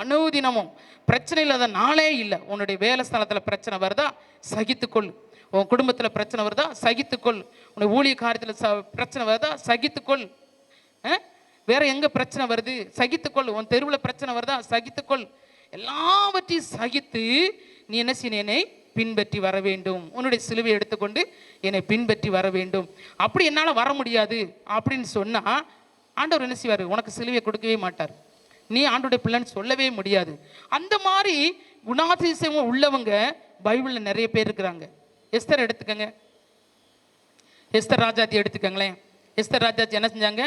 அனுதினமும் பிரச்சனை இல்லாத நாளே இல்லை. உன்னுடைய வேலை ஸ்தலத்தில் பிரச்சனை வருதா, சகித்துக்கொள். உன் குடும்பத்தில் பிரச்சனை வருதா, சகித்துக்கொள். உன்னுடைய ஊழிய காரியத்தில் பிரச்சனை வருதா, சகித்துக்கொள். வேற எங்க பிரச்சனை வருது, சகித்துக்கொள். உன் தெருவில் பிரச்சனை வருதா, சகித்துக்கொள். எல்லாவற்றையும் சகித்து நீ என்ன செய்ய, என்னை பின்பற்றி வர வேண்டும். உன்னுடைய சிலுவை எடுத்துக்கொண்டு என்னை பின்பற்றி வர வேண்டும். அப்படி என்னால் வர முடியாது அப்படின்னு சொன்னா ஆண்டவர் என்ன செய்வார், உனக்கு சிலுவையை கொடுக்கவே மாட்டார். நீ ஆண்டோடைய பிள்ளைன்னு சொல்லவே முடியாது. அந்த மாதிரி குணாதிசயம் உள்ளவங்க பைபிளில் நிறைய பேர் இருக்கிறாங்க. எஸ்தர் எடுத்துக்கங்க, எஸ்தர் ராஜாத்தி எடுத்துக்கங்களேன். எஸ்தர் ராஜாத்தி என்ன செஞ்சாங்க,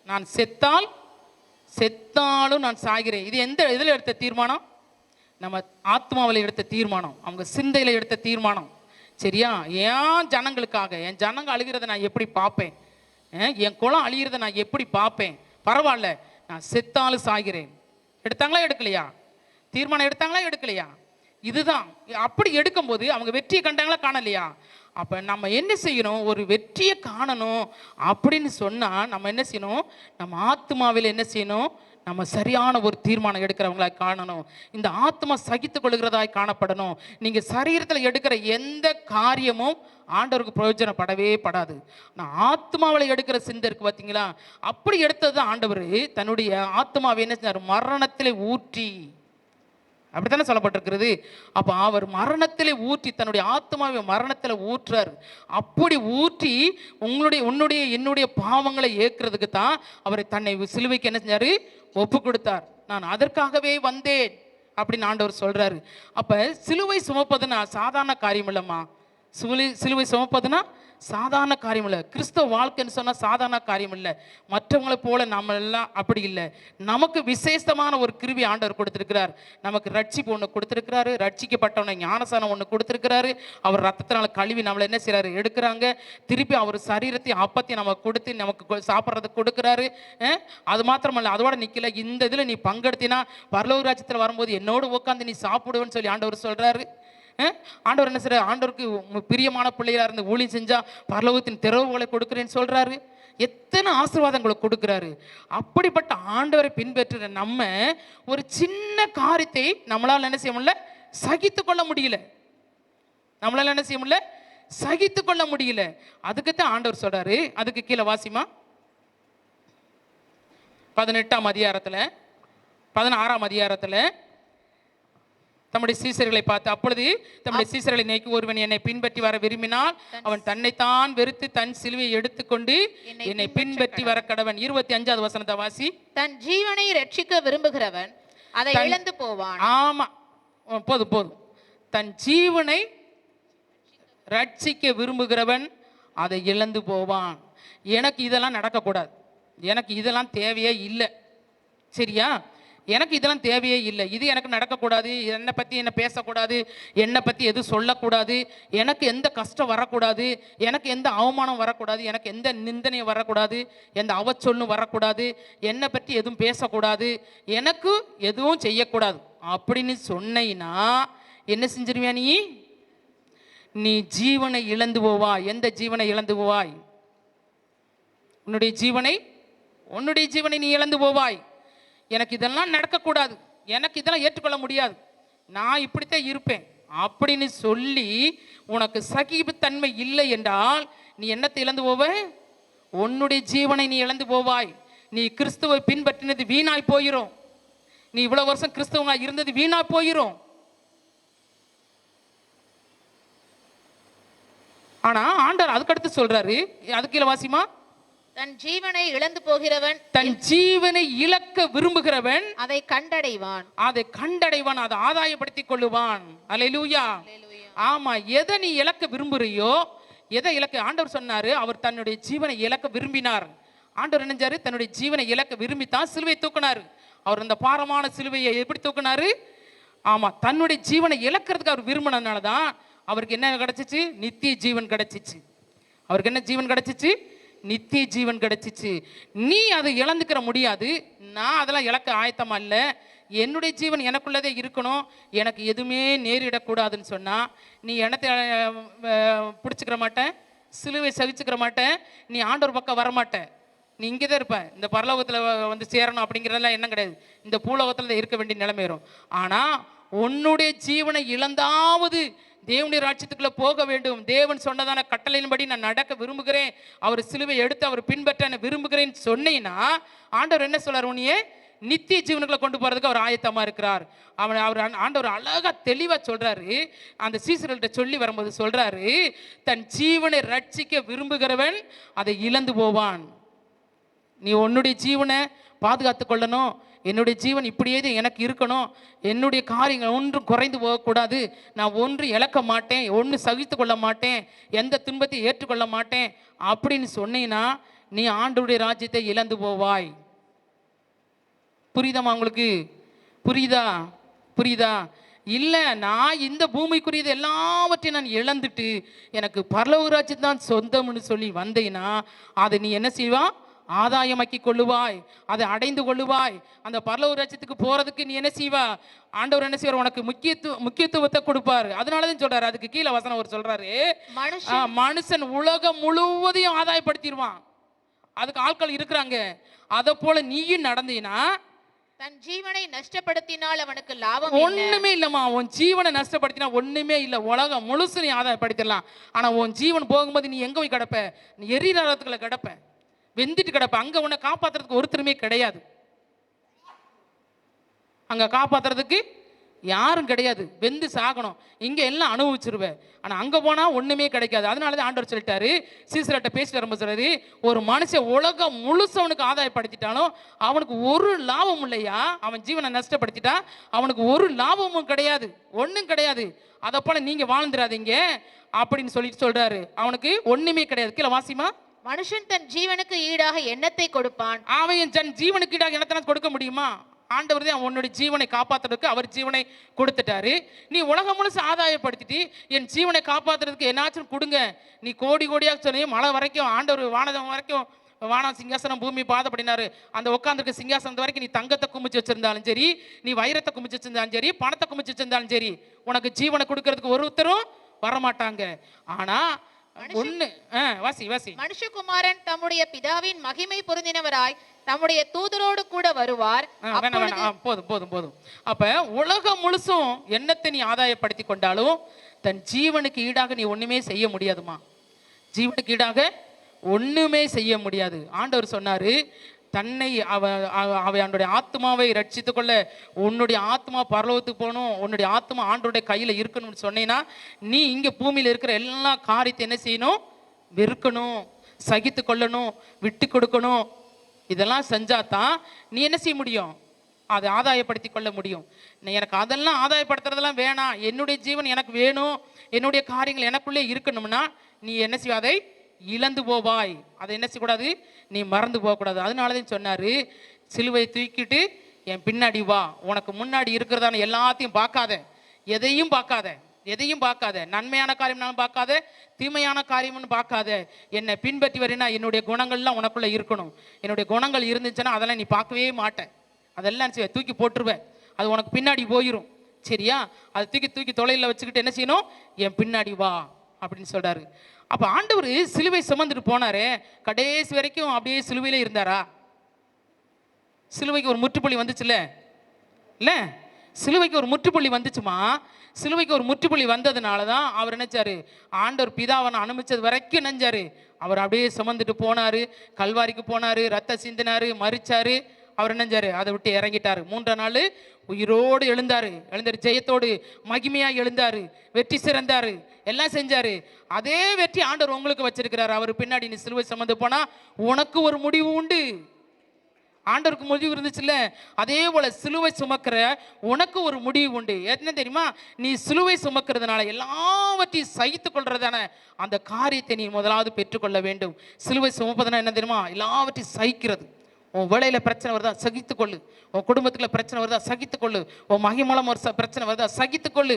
நான் செத்தாலும் நான் சாகிறேன். இது எந்த இதில் எடுத்த தீர்மானம், நம்ம ஆத்மாவில் எடுத்த தீர்மானம், அவங்க சிந்தையில் எடுத்த தீர்மானம். சரியா? ஏன் ஜனங்களுக்காக, என் ஜனங்க அழுகிறத நான் எப்படி பார்ப்பேன், என் குலம் அழிகிறத நான் எப்படி பார்ப்பேன், பரவாயில்ல நான் செத்தாலும் சாகிறேன். எடுத்தாங்களா எடுக்கலையா? தீர்மானம் எடுத்தாங்களா எடுக்கலையா? இதுதான். அப்படி எடுக்கும்போது அவங்க வெற்றியை கண்டாங்களா காணலையா? அப்போ நம்ம என்ன செய்யணும், ஒரு வெற்றியை காணணும் அப்படின்னு சொன்னால் நம்ம என்ன செய்யணும், நம்ம ஆத்மாவில் என்ன செய்யணும், நம்ம சரியான ஒரு தீர்மானம் எடுக்கிறவங்களாய் காணணும். இந்த ஆத்மா சகித்து கொள்கிறதாய் காணப்படணும். நீங்கள் சரீரத்தில் எடுக்கிற எந்த காரியமும் ஆண்டவருக்கு பிரயோஜனப்படவே படாது. நான் ஆத்மாவில் எடுக்கிற சிந்தை இருக்கு பார்த்தீங்களா, அப்படி எடுத்தது ஆண்டவர் தன்னுடைய ஆத்மாவை என்ன செஞ்சார், மரணத்திலே ஊற்றி, அப்படித்தானே சொல்லப்பட்டிருக்கிறது. அப்போ அவர் மரணத்திலே ஊற்றி, தன்னுடைய ஆத்மாவை மரணத்தில் ஊற்றுறார். அப்படி ஊற்றி உன்னுடைய என்னுடைய பாவங்களை ஏற்கிறதுக்கு தான் அவரை தன்னை சிலுவைக்கு என்ன செஞ்சாரு, ஒப்பு கொடுத்தார். நான் அதற்காகவே வந்தேன் அப்படின்னு ஆண்டவர் சொல்றாரு. அப்ப சிலுவை சுமப்பதுன்னா சாதாரண காரியம் இல்லைம்மா. சிலுவை சுமப்பதுன்னா சாதாரண காரியம் இல்லை. கிறிஸ்தவ வாழ்க்கைன்னு சொன்னால் சாதாரண காரியம் இல்லை. மற்றவங்களை போல நம்ம எல்லாம் அப்படி இல்லை. நமக்கு விசேஷமான ஒரு கிருபை ஆண்டவர் கொடுத்துருக்கிறார். நமக்கு ரட்சிப்பு ஒன்று கொடுத்துருக்கிறாரு, ரட்சிக்கப்பட்டவனை ஞானசானம் ஒன்று கொடுத்துருக்கிறாரு. அவர் ரத்தத்தினால கழுவி நம்மளை என்ன செய்கிறாரு, எடுக்கிறாங்க. திருப்பி அவர் சரீரத்தையும் அப்பத்தையும் நமக்கு கொடுத்து நமக்கு சாப்பிட்றதுக்கு கொடுக்குறாரு. அது மாத்திரமல்ல, அதோட நிற்கல, இந்த இதில் நீ பங்கெடுத்தினா பரலோக ராஜ்யத்தில் வரும்போது என்னோடு உட்காந்து நீ சாப்பிடுவேன்னு சொல்லி ஆண்டவர் சொல்கிறாரு. ஆண்டவர் என்ன செய்யறாரு, ஆண்டவருக்கு பிரியமான பிள்ளையா இருந்து ஊழியம் செஞ்சா பரலோகத்தின் திறவுகளை கொடுக்குறேன்னு சொல்றாரு. எத்தனை ஆசீர்வாதங்களை கொடுக்குறாரு. அப்படிப்பட்ட ஆண்டவரை பின்பற்ற நம்ம ஒரு சின்ன காரியத்தை நம்மளால என்ன செய்ய முடியல, சகித்து கொள்ள முடியல. நம்மளால என்ன செய்ய முடியல, சகித்து கொள்ள முடியல. அதுக்குத்தான் ஆண்டவர் சொல்றாரு. அதுக்கு கீழே வாசிமா 18ஆம் அதிகாரத்துல 16ஆம் அதிகாரத்துல தம்முடைய சீசர்களை பார்த்து, அப்பொழுது தம்முடைய சீசர்களை நோக்கி, ஒருவன் என்னை பின்பற்றி வர விரும்பினால் அவன் தன்னைத்தான் வெறுத்து தன் சிலுவையை எடுத்துக்கொண்டு என்னை பின்பற்றி வர கடவன். 25வது வசனத்தை வாசி. தன் ஜீவனை ரட்சிக்க விரும்புகிறவன் அதை இழந்து போவான். ஆமா, போதும். தன் ஜீவனை ரட்சிக்க விரும்புகிறவன் அதை இழந்து போவான். எனக்கு இதெல்லாம் நடக்கக்கூடாது, எனக்கு இதெல்லாம் தேவையே இல்லை. சரியா? எனக்கு இதெல்லாம் தேவையே இல்லை, இது எனக்கு நடக்கக்கூடாது, என்னை பற்றி என்ன பேசக்கூடாது, என்னை பற்றி எதுவும் சொல்லக்கூடாது, எனக்கு எந்த கஷ்டம் வரக்கூடாது, எனக்கு எந்த அவமானம் வரக்கூடாது, எனக்கு எந்த நிந்தனையும் வரக்கூடாது, எந்த அவச்சொல்லும் வரக்கூடாது, என்னை பற்றி எதுவும் பேசக்கூடாது, எனக்கு எதுவும் செய்யக்கூடாது அப்படின்னு சொன்னீன்னா என்ன செஞ்சிருவியா? நீ ஜீவனை இழந்து போவாய். எந்த ஜீவனை இழந்து போவாய்? உன்னுடைய ஜீவனை நீ இழந்து போவாய். எனக்கு இதெல்லாம் நடக்கக்கூடாது, எனக்கு இதெல்லாம் ஏற்றுக்கொள்ள முடியாது, நான் இப்படித்தான் இருப்பேன் அப்படின்னு சொல்லி உனக்கு சகிப்புத்தன்மை இல்லை என்றால் நீ என்னத்தை இழந்து போவ? உன்னுடைய ஜீவனை நீ இழந்து போவாய். நீ கிறிஸ்துவை பின்பற்றினது வீணாய் போயிரும். நீ இவ்வளவு வருஷம் கிறிஸ்தவனா இருந்தது வீணா போயிரும். ஆனா ஆண்டவர் அதுக்கடுத்து சொல்றாரு, அதுக்கு கீழே வாசிமா, தன் ஜீவனை இழந்து போகிறவன், தன் ஜீவனை இழக்க விரும்புகிறவன் அதை கண்டடைவான். அதை ஆதாயப்படுத்திக் கொள்ளுவான். அல்லேலூயா. ஆமா, எதை நீ இழக்க விரும்புறியோ, எதை இழக்க ஆண்டவர் சொன்னாரு, அவர் தன்னுடைய ஜீவனை இழக்க விரும்பினார். ஆண்டவர் நினைஞ்சாரு, தன்னுடைய ஜீவனை இழக்க விரும்பித்தான் சிலுவை தூக்கினார். அவர் அந்த பாரமான சிலுவையை எப்படி தூக்கினாரு? ஆமா, தன்னுடைய ஜீவனை இழக்கிறதுக்கு அவர் விரும்பினதுனாலதான் அவருக்கு என்ன கிடைச்சிச்சு? நித்திய ஜீவன் கிடைச்சிச்சு. அவருக்கு என்ன ஜீவன் கிடைச்சிச்சு? நித்திய ஜீவன் கிடைச்சிச்சு. நீ அதை இழந்துக்கிற முடியாது. நான் அதெல்லாம் இழக்க ஆயத்தமா இல்லை. என்னுடைய ஜீவன் எனக்குள்ளதே இருக்கணும், எனக்கு எதுவுமே நேரிடக்கூடாதுன்னு சொன்னா நீ என்னத்தை பிடிச்சிக்கிற மாட்டேன், சிலுவை சகிச்சுக்கிற மாட்டேன், நீ ஆண்டவர் பக்கம் வரமாட்டேன். நீ இங்கே தான் இருப்ப. இந்த பரலோகத்தில் வந்து சேரணும் அப்படிங்கிறதெல்லாம் என்ன கிடையாது. இந்த பூலோகத்தில் இருக்க வேண்டிய நிலைமை வரும். ஆனால் உன்னுடைய ஜீவனை இழந்தாவது தேவனுடைய ராஜ்யத்துக்குள்ள போக வேண்டும். தேவன் சொன்னதான கட்டளையின்படி நான் நடக்க விரும்புகிறேன், அவர் சிலுவை எடுத்து அவர் பின்பற்ற நான் விரும்புகிறேன்னு சொன்னீங்கன்னா ஆண்டவர் என்ன சொல்றார்? உன்னையே நித்திய ஜீவனுக்குள்ள கொண்டு போறதுக்கு அவர் ஆயத்தமா இருக்கிறார். அவர் ஆண்டவர் அழகா தெளிவா சொல்றாரு. அந்த சீசர்கள்ட்ட சொல்லி வரும்போது சொல்றாரு, தன் ஜீவனை ரட்சிக்க விரும்புகிறவன் அதை இழந்து போவான். நீ உன்னுடைய ஜீவனை பாதுகாத்து கொள்ளணும். என்னுடைய ஜீவன் இப்படியே எனக்கு இருக்கணும், என்னுடைய காரியங்கள் ஒன்றும் குறைந்து போகக்கூடாது, நான் ஒன்று இழக்க மாட்டேன், ஒன்று சகித்து கொள்ள மாட்டேன், எந்த துன்பத்தை ஏற்றுக்கொள்ள மாட்டேன் அப்படின்னு சொன்னீங்கன்னா நீ ஆண்டவருடைய ராஜ்யத்தை இழந்து போவாய். புரியுதாமா உங்களுக்கு? புரியுதா? இல்லை, நான் இந்த பூமிக்குரியது எல்லாவற்றையும் நான் இழந்துட்டு எனக்கு பரலோக ராஜ்யம் தான் சொந்தம்னு சொல்லி வந்தேன்னா அதை நீ என்ன செய்வா? ஆதாயமாக்கி கொள்ளுவாய், அதை அடைந்து கொள்ளுவாய். அந்த பரலோக ராஜ்யத்துக்கு போறதுக்கு நீ என்ன செய்வா? ஆண்டவர் என்ன செய்வார்? உனக்கு முக்கியத்துவத்தை கொடுப்பாரு. அதனாலதான் சொல்றாரு, அதுக்கு கீழே வசனம் அவர் சொல்றாரு, மனுஷன் உலகம் முழுவதையும் ஆதாயப்படுத்திடுவான். அதுக்கு ஆட்கள் இருக்கிறாங்க. அதை போல நீயும் நடந்தீனா தன் ஜீவனை நஷ்டப்படுத்தினால் அவனுக்கு லாபம் ஒண்ணுமே இல்லம்மா. உன் ஜீவனை நஷ்டப்படுத்தினா ஒண்ணுமே இல்லை. உலகம் முழுசு நீ ஆதாயப்படுத்திடலாம். ஆனா உன் ஜீவன் போகும்போது நீ எங்க போய் கிடப்ப? நீ எரிநரகத்துக்குள்ள கிடப்ப, வெந்துட்டு கிடப்ப. அங்க உன்னை காப்பாத்துறதுக்கு ஒருத்தருமே கிடையாது. அங்க காப்பாத்துறதுக்கு யாரும் கிடையாது. வெந்து சாகணும். இங்க எல்லாம் அனுபவிச்சிருவேன். ஆனா அங்க போனா ஒண்ணுமே கிடைக்காது. அதனாலதான் ஆண்டவர் சொல்லிட்டாரு, சீசர்கிட்ட பேசிட்டு வரும்போது சொல்றாரு, ஒரு மனுஷன் உலகம் முழுசவனுக்கு ஆதாயப்படுத்திட்டாலும் அவனுக்கு ஒரு லாபம் இல்லையா? அவன் ஜீவனை நஷ்டப்படுத்திட்டா அவனுக்கு ஒரு லாபமும் கிடையாது, ஒன்றும் கிடையாது. அதை போல நீங்க வாழ்ந்துடாதீங்க அப்படின்னு சொல்லிட்டு சொல்றாரு. அவனுக்கு ஒண்ணுமே கிடையாது. கீழே வாசிமா, மனுஷன் தன் ஜீவனுக்கு ஈடாக எண்ணத்தை கொடுப்பான். அவன் தன் ஜீவனுக்கு ஈடாக எண்ணத்தை கொடுக்க முடியுமா? ஆண்டவர் தான் உன்னுடைய ஜீவனை காப்பாற்றுறதுக்கு அவர் ஜீவனை கொடுத்துட்டாரு. நீ உலகம் முழுசு ஆதாயப்படுத்திட்டு என் ஜீவனை காப்பாற்றுறதுக்கு என்னாச்சும் கொடுங்க. நீ கோடி கோடியாக சொன்னீங்க, மழை வரைக்கும் ஆண்டவர் வானதம் வரைக்கும், வானம் சிங்காசனம் பூமி பாதை அப்படின்னாரு. அந்த உட்காந்துருக்க சிங்காசனத்து வரைக்கும் நீ தங்கத்தை குமிச்சு வச்சிருந்தாலும் சரி, நீ வைரத்தை குமிச்சு வச்சிருந்தாலும் சரி, பணத்தை குமிச்சு வச்சிருந்தாலும் சரி, உனக்கு ஜீவனை கொடுக்கறதுக்கு ஒருத்தரும் வரமாட்டாங்க. ஆனா ஒண்ணு வாசி, மனுஷகுமாரன் தம்முடைய பிதாவின் மகிமை பொருந்தினவராய் தம்முடைய தூதரோடு கூட வருவார். போதும். அப்ப உலகம் முழுசும் எண்ணத்தை நீ ஆதாயப்படுத்தி கொண்டாலும் தன் ஜீவனுக்கு ஈடாக நீ ஒண்ணுமே செய்ய முடியாதுமா. ஜீவனுக்கு ஈடாக ஒண்ணுமே செய்ய முடியாது. ஆண்டவர் சொன்னாரு, தன்னை அவனுடைய ஆத்மாவை ரட்சித்து கொள்ள உன்னுடைய ஆத்மா பரலோகத்துக்கு போகணும், உன்னுடைய ஆத்மா ஆண்டோடைய கையில் இருக்கணும்னு சொன்னீங்கன்னா நீ இங்கே பூமியில் இருக்கிற எல்லா காரியத்தை என்ன செய்யணும்? வெறுக்கணும், சகித்து கொள்ளணும், விட்டு கொடுக்கணும். இதெல்லாம் செஞ்சாதான் நீ என்ன செய்ய முடியும்? அதை ஆதாயப்படுத்தி கொள்ள முடியும். எனக்கு அதெல்லாம் ஆதாயப்படுத்துறதெல்லாம் வேணாம், என்னுடைய ஜீவன் எனக்கு வேணும், என்னுடைய காரியங்கள் எனக்குள்ளே இருக்கணும்னா நீ என்ன செய்ய? அதை இழந்து போவாய். அதை என்ன செய்யக்கூடாது? நீ மறந்து போகக்கூடாது. அதனாலதான் சொன்னாரு, சிலுவை தூக்கிட்டு என் பின்னாடி வா. உனக்கு முன்னாடி இருக்கிறதான எல்லாத்தையும் பார்க்காத, எதையும் பார்க்காத, நன்மையான காரியம்னாலும் பார்க்காத, தீமையான காரியம்னு பார்க்காத. என்னை பின்பற்றி வரீனா என்னுடைய குணங்கள்லாம் உனக்குள்ள இருக்கணும். என்னுடைய குணங்கள் இருந்துச்சுன்னா அதெல்லாம் நீ பார்க்கவே மாட்டேன். அதெல்லாம் தூக்கி போட்டுருவேன், அது உனக்கு பின்னாடி போயிடும். சரியா? அதை தூக்கி தொலையில் வச்சுக்கிட்டு என்ன செய்யணும்? என் பின்னாடி வா அப்படின்னு சொல்றாரு. அப்ப ஆண்டவர் சிலுவை சுமந்துட்டு போனாரே, கடைசி வரைக்கும் அப்படியே சிலுவையிலே இருந்தாரா? சிலுவைக்கு ஒரு முற்றுப்புள்ளி வந்துச்சுல்ல, இல்ல சிலுவைக்கு ஒரு முற்றுப்புள்ளி வந்துச்சுமா. சிலுவைக்கு ஒரு முற்றுப்புள்ளி வந்ததுனால தான் அவர் நினைச்சாரு, ஆண்டவர் பிதாவனை அனுமதிச்சது வரைக்கும் நினைச்சாரு, அவர் அப்படியே சுமந்துட்டு போனாரு, கல்வாரிக்கு போனாரு, ரத்த சிந்தினாரு, மரிச்சாரு. அவர் நினைச்சாரு, அதை விட்டு இறங்கிட்டாரு. 3ஆம் நாள் உயிரோடு எழுந்தாரு, ஜெயத்தோடு மகிமையா எழுந்தாரு, வெற்றி சிறந்தாரு, எல்லாம் செஞ்சாரு. அதே வெற்றி ஆண்டவர் உங்களுக்கு வச்சிருக்கிறாரு. அவர் பின்னாடி நீ சிலுவை சுமந்து போனா உனக்கு ஒரு முடிவு உண்டு. ஆண்டவருக்கு முடிவு இருந்துச்சுல்ல, அதே போல சிலுவை சுமக்கிற உனக்கு ஒரு முடிவு உண்டு. என்ன தெரியுமா? நீ சிலுவை சுமக்கிறதுனால எல்லாவற்றையும் சகித்து கொள்றதான அந்த காரியத்தை நீ முதலாவது பெற்றுக்கொள்ள வேண்டும். சிலுவை சுமப்பதுனா என்ன தெரியுமா? எல்லாவற்றையும் சகிக்கிறது. உன் வேலையில பிரச்சனை வருதா, சகித்துக்கொள்ளு. உன் குடும்பத்துல பிரச்சனை வருதா, சகித்துக்கொள்ளு. உன் மகன் மூலம் ஒரு பிரச்சனை வருதா, சகித்துக்கொள்ளு.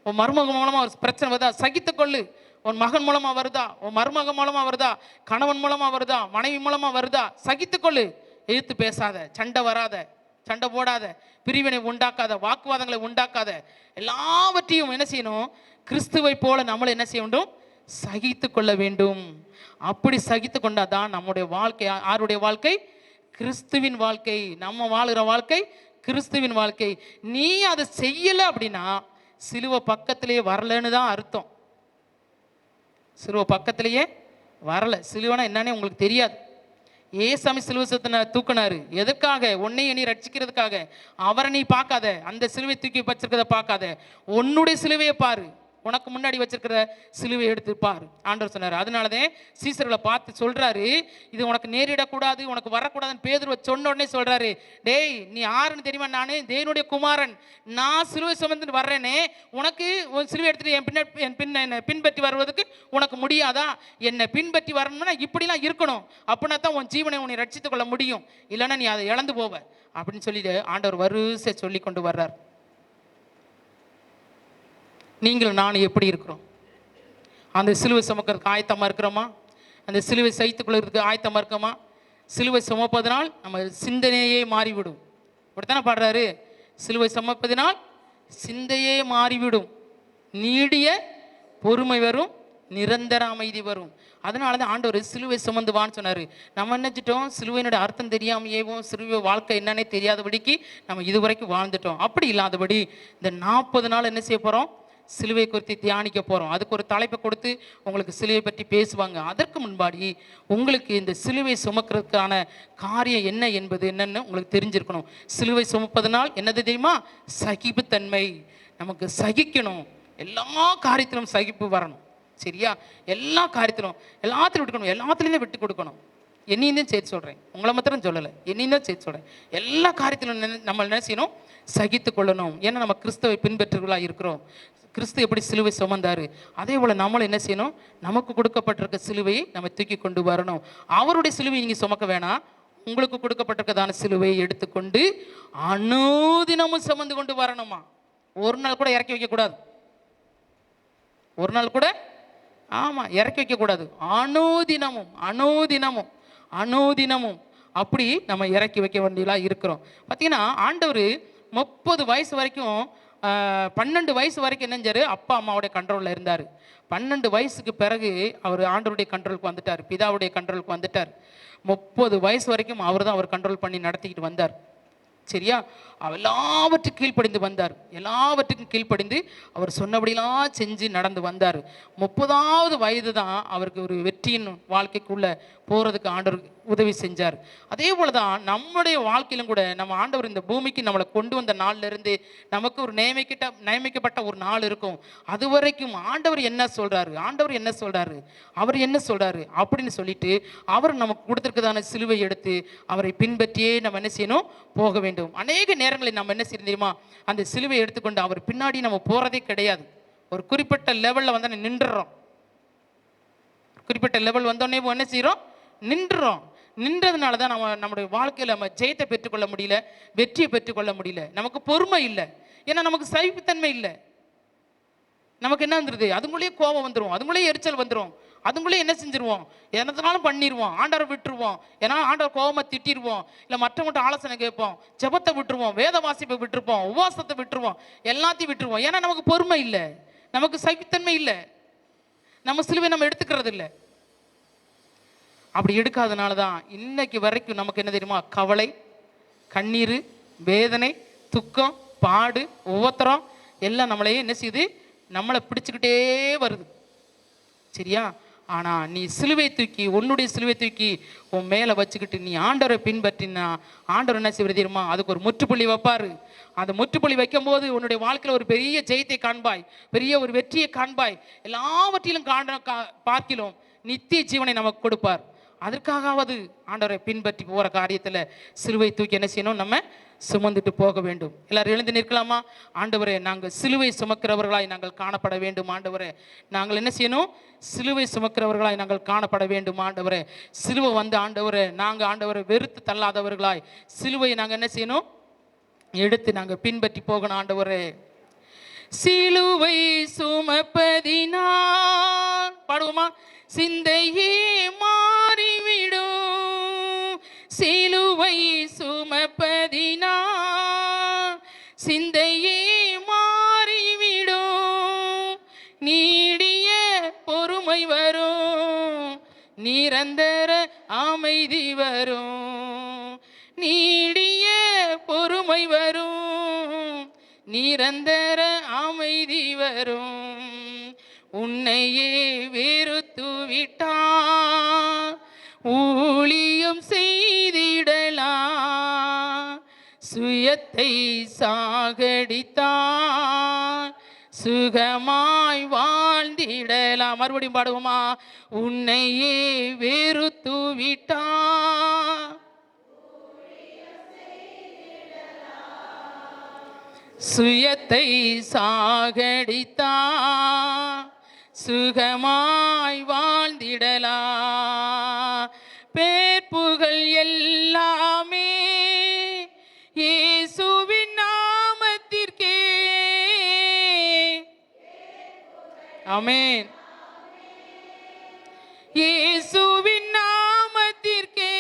உன் மருமகன் மூலமா ஒரு பிரச்சனை வருதா, சகித்துக்கொள்ளு. உன் மகன் மூலமா வருதா, உன் மருமகன் மூலமா வருதா, கணவன் மூலமா வருதா, மனைவி மூலமா வருதா, சகித்துக்கொள்ளு. எதிர்த்து பேசாத, சண்டை வராத, சண்டை போடாத, பிரிவினை உண்டாக்காத, வாக்குவாதங்களை உண்டாக்காத. எல்லாவற்றையும் என்ன செய்யணும்? கிறிஸ்துவை போல நம்மளை என்ன செய்ய வேண்டும்? சகித்து கொள்ள வேண்டும். அப்படி சகித்து கொண்டாதான் நம்முடைய வாழ்க்கை யாருடைய வாழ்க்கை? கிறிஸ்துவின் வாழ்க்கை. நம்ம வாழுகிற வாழ்க்கை கிறிஸ்துவின் வாழ்க்கை. நீ அதை செய்யலை அப்படின்னா சிலுவை பக்கத்திலேயே வரலன்னு தான் அர்த்தம். சிலுவை பக்கத்திலேயே வரல. சிலுவைனா என்னன்னே உங்களுக்கு தெரியாது. ஏசாமி சிலுவை சுத்தின தூக்கினாரு எதுக்காக? உன்னை நீ ரட்சிக்கிறதுக்காக. அவரை நீ பார்க்காத, அந்த சிலுவை தூக்கி வச்சிருக்கிறத பார்க்காத, உன்னுடைய சிலுவையை பாரு. உனக்கு முன்னாடி வச்சிருக்கிற சிலுவை எடுத்து பாரு ஆண்டவர் சொன்னார். அதனாலதான் சீசர்களை பார்த்து சொல்றாரு, இது உனக்கு நேரிடக்கூடாது, உனக்கு வரக்கூடாதுன்னு பேதுருவை சொன்ன உடனே சொல்றாரு, டேய் நீ யாருன்னு தெரியுமா? நானு தேவனுடைய குமாரன். நான் சிலுவை சுமந்துட்டு வர்றேனே, உனக்கு உன் சிலுவை எடுத்துட்டு என்னை பின்பற்றி வருவதற்கு உனக்கு முடியாதா? என்னை பின்பற்றி வரணும்னா இப்படிலாம் இருக்கணும். அப்படின்னா தான் உன் ஜீவனை உன்னை ரட்சித்துக் கொள்ள முடியும். இல்லைன்னா நீ அதை இழந்து போவ அப்படின்னு சொல்லிட்டு ஆண்டவர் வரிசை சொல்லி கொண்டு வர்றார். நீங்களும் நானும் எப்படி இருக்கிறோம்? அந்த சிலுவை சுமக்கிறதுக்கு ஆயத்தமாக இருக்கிறோமா? அந்த சிலுவை சகித்துக் கொள்வதற்கு ஆயத்தமாக இருக்கோமா? சிலுவை சுமப்பதனால் நம்ம சிந்தனையே மாறிவிடும். அப்படித்தானே பாடுறாரு, சிலுவை சுமப்பதினால் சிந்தையே மாறிவிடும், நீடிய பொறுமை வரும், நிரந்தர அமைதி வரும். அதனால தான் ஆண்டவர் சிலுவை சுமந்து வான்னு சொன்னார். நம்ம நினைச்சிட்டோம் சிலுவையினுடைய அர்த்தம் தெரியாமையேவும் சிலுவை வாழ்க்கை என்னன்னே தெரியாதபடிக்கு நம்ம இதுவரைக்கும் வாழ்ந்துட்டோம். அப்படி இல்லாதபடி இந்த 40 நாள் என்ன செய்ய போகிறோம்? சிலுவை குறித்து தியானிக்க போகிறோம். அதுக்கு ஒரு தலைப்பை கொடுத்து உங்களுக்கு சிலுவை பற்றி பேசுவாங்க. அதற்கு முன்பாடி உங்களுக்கு இந்த சிலுவை சுமக்கிறதுக்கான காரியம் என்ன என்பது என்னன்னு உங்களுக்கு தெரிஞ்சிருக்கணும். சிலுவை சுமப்பதனால் என்னது தெரியுமா? சகிப்புத்தன்மை. நமக்கு சகிக்கணும். எல்லா காரியத்திலும் சகிப்பு வரணும். சரியா? எல்லா காரியத்திலும் எல்லாத்திலும் விட்டுக்கணும். எல்லாத்துலேயுமே விட்டு கொடுக்கணும். என்னையும் தான் சேர்த்து சொல்கிறேன், உங்களை மாத்திரம் சொல்லலை, என்னையும் தான் சேர்த்து சொல்கிறேன். எல்லா காரியத்திலும் நம்ம என்ன செய்யணும்? சகித்து கொள்ளணும். ஏன்னா நம்ம கிறிஸ்துவை பின்பற்றுகளாக இருக்கிறோம். கிறிஸ்து எப்படி சிலுவை சுமந்தாரு, அதே போல் நம்மளும் என்ன செய்யணும்? நமக்கு கொடுக்கப்பட்டிருக்க சிலுவையை நம்ம தூக்கி கொண்டு வரணும். அவருடைய சிலுவை நீங்கள் சுமக்க வேணாம், உங்களுக்கு கொடுக்கப்பட்டிருக்கதான சிலுவையை எடுத்துக்கொண்டு அனுதினமும் சுமந்து கொண்டு வரணுமா. ஒரு நாள் கூட இறக்கி வைக்கக்கூடாது. ஒரு நாள் கூட இறக்கி வைக்கக்கூடாது. அனுதினமும் அனுதினமும் அனுதினமும் அப்படி நம்ம இறக்கி வைக்க வேண்டியதாக இருக்கிறோம். பார்த்தீங்கன்னா ஆண்டவர் 30 வயசு வரைக்கும் 12 வயசு வரைக்கும் என்னஞ்சாரு? அப்பா அம்மாவுடைய கண்ட்ரோலில் இருந்தார். 12 வயசுக்கு பிறகு அவர் ஆண்டவருடைய கண்ட்ரோலுக்கு வந்துட்டார், பிதாவுடைய கண்ட்ரோலுக்கு வந்துட்டார். 30 வயசு வரைக்கும் அவர் தான் அவர் கண்ட்ரோல் பண்ணி நடத்திக்கிட்டு வந்தார். சரியா? எல்லாவற்றுக்கும் கீழ்ப்படிந்து வந்தார். எல்லாவற்றுக்கும் கீழ்ப்படிந்து அவர் சொன்னபடியெல்லாம் செஞ்சு நடந்து வந்தார். 30வது வயது தான் அவருக்கு ஒரு வெற்றியின் வாழ்க்கைக்குள்ளே போகிறதுக்கு ஆண்டவர் உதவி செஞ்சார். அதே போல தான் நம்முடைய வாழ்க்கையிலும் கூட நம்ம ஆண்டவர் இந்த பூமிக்கு நம்மளை கொண்டு வந்த நாள்லேருந்து நமக்கு ஒரு நியமிக்கப்பட்ட ஒரு நாள் இருக்கும். அது வரைக்கும் ஆண்டவர் என்ன சொல்கிறாரு, அவர் என்ன சொல்கிறாரு அப்படின்னு சொல்லிட்டு அவர் நமக்கு கொடுத்துருக்கதான சிலுவை எடுத்து அவரை பின்பற்றியே நம்ம என்ன செய்யணும்? போக வேண்டும். அநேக நேரங்களில் நம்ம என்ன செய்யணும் தெரியுமா? அந்த சிலுவை எடுத்துக்கொண்டு அவர் பின்னாடி நம்ம போகிறதே கிடையாது. ஒரு குறிப்பிட்ட லெவலில் வந்து நின்றுறோம். குறிப்பிட்ட லெவல் வந்தோடனே என்ன செய்கிறோம்? நின்றுறோம். நின்றதுனால தான் நம்முடைய வாழ்க்கையில் நம்ம ஜெயத்தை பெற்றுக்கொள்ள முடியல, வெற்றியை பெற்றுக்கொள்ள முடியல. நமக்கு பொறுமை இல்லை, ஏன்னா நமக்கு சகிப்புத்தன்மை இல்லை. நமக்கு என்ன வந்துடுது? அதுக்குள்ளேயே கோபம் வந்துடும், அதுக்குள்ளேயே எரிச்சல் வந்துடும், அதுக்குள்ளேயே என்ன செஞ்சிருவோம்? என்னதுனாலும் பண்ணிடுவோம், ஆண்டவரை விட்டுருவோம். ஏன்னா ஆண்டவர் கோபமாக திட்டிடுவோம், இல்லை மற்றவங்கள்ட்ட ஆலோசனை கேட்போம், ஜெபத்தை விட்டுருவோம், வேத வாசிப்பை விட்டுருப்போம், உபவாசத்தை விட்டுருவோம், எல்லாத்தையும் விட்டுருவோம். ஏன்னா நமக்கு பொறுமை இல்லை, நமக்கு சகிப்புத்தன்மை இல்லை. நம்ம சிலுவை நம்ம எடுத்துக்கிறது இல்லை. அப்படி எடுக்காதனால தான் இன்னைக்கு வரைக்கும் நமக்கு என்ன தெரியுமா, கவலை, கண்ணீர், வேதனை, துக்கம், பாடு, உவத்திரம் எல்லாம் நம்மளையே என்ன செய்யுது, நம்மளை பிடிச்சுக்கிட்டே வருது. சரியா? ஆனால் நீ சிலுவை தூக்கி, உன்னுடைய சிலுவை தூக்கி உன் மேலே வச்சுக்கிட்டு நீ ஆண்டவரை பின்பற்றினா ஆண்டவர் என்ன செய்வது தெரியுமா, அதுக்கு ஒரு முற்றுப்புள்ளி வைப்பார். அந்த முற்றுப்புள்ளி வைக்கும்போது உன்னுடைய வாழ்க்கையில் ஒரு பெரிய ஜெயத்தை காண்பாய், பெரிய ஒரு வெற்றியை காண்பாய். எல்லாவற்றிலும் பார்க்கிலும் நித்திய ஜீவனை நமக்கு கொடுப்பார். அதற்காகவது ஆண்டவரை பின்பற்றி போகிற காரியத்தில் சிலுவை தூக்கி என்ன செய்யணும், நம்ம சுமந்துட்டு போக வேண்டும். எல்லாரும் எழுந்து நிற்கலாமா? ஆண்டவரே, நாங்கள் சிலுவை சுமக்கிறவர்களாய் நாங்கள் காணப்பட வேண்டும். ஆண்டவரே, நாங்கள் என்ன செய்யணும், சிலுவை சுமக்கிறவர்களாய் நாங்கள் காணப்பட வேண்டும். ஆண்டவரே, சிலுவை வந்து ஆண்டவரே, நாங்கள் ஆண்டவரை வெறுத்து தள்ளாதவர்களாய் சிலுவையை நாங்கள் என்ன செய்யணும், எடுத்து நாங்கள் பின்பற்றி போகணும். ஆண்டவரே, சிலுவை சுமப்பதினால் பாடுவோமா, சிந்தையே மாறிவிடும். சிலுவை சுமப்பதினால் சிந்தையே மாறிவிடும். நீடிய பொறுமை வரும், நிரந்தர அமைதி வரும். நீடிய பொறுமை வரும், நிரந்தர அமைதி வரும். உன்னையே வெறுத்து விட்டார், ஊழியம் செய்திடலாம். சுயத்தை சாகடித்தார், சுகமாய் வாழ்ந்திடலாம். மறுபடியும் பாடுவோமா, உன்னையே வெறுத்து விட்டார், சுயத்தை சாகடித்தார், சுகமாய் வாழ்ந்திடலாம். பேர்ப்புகள் எல்லாமே இயேசுவின் நாமத்திற்கே. ஆமென். இயேசுவின் நாமத்திற்கே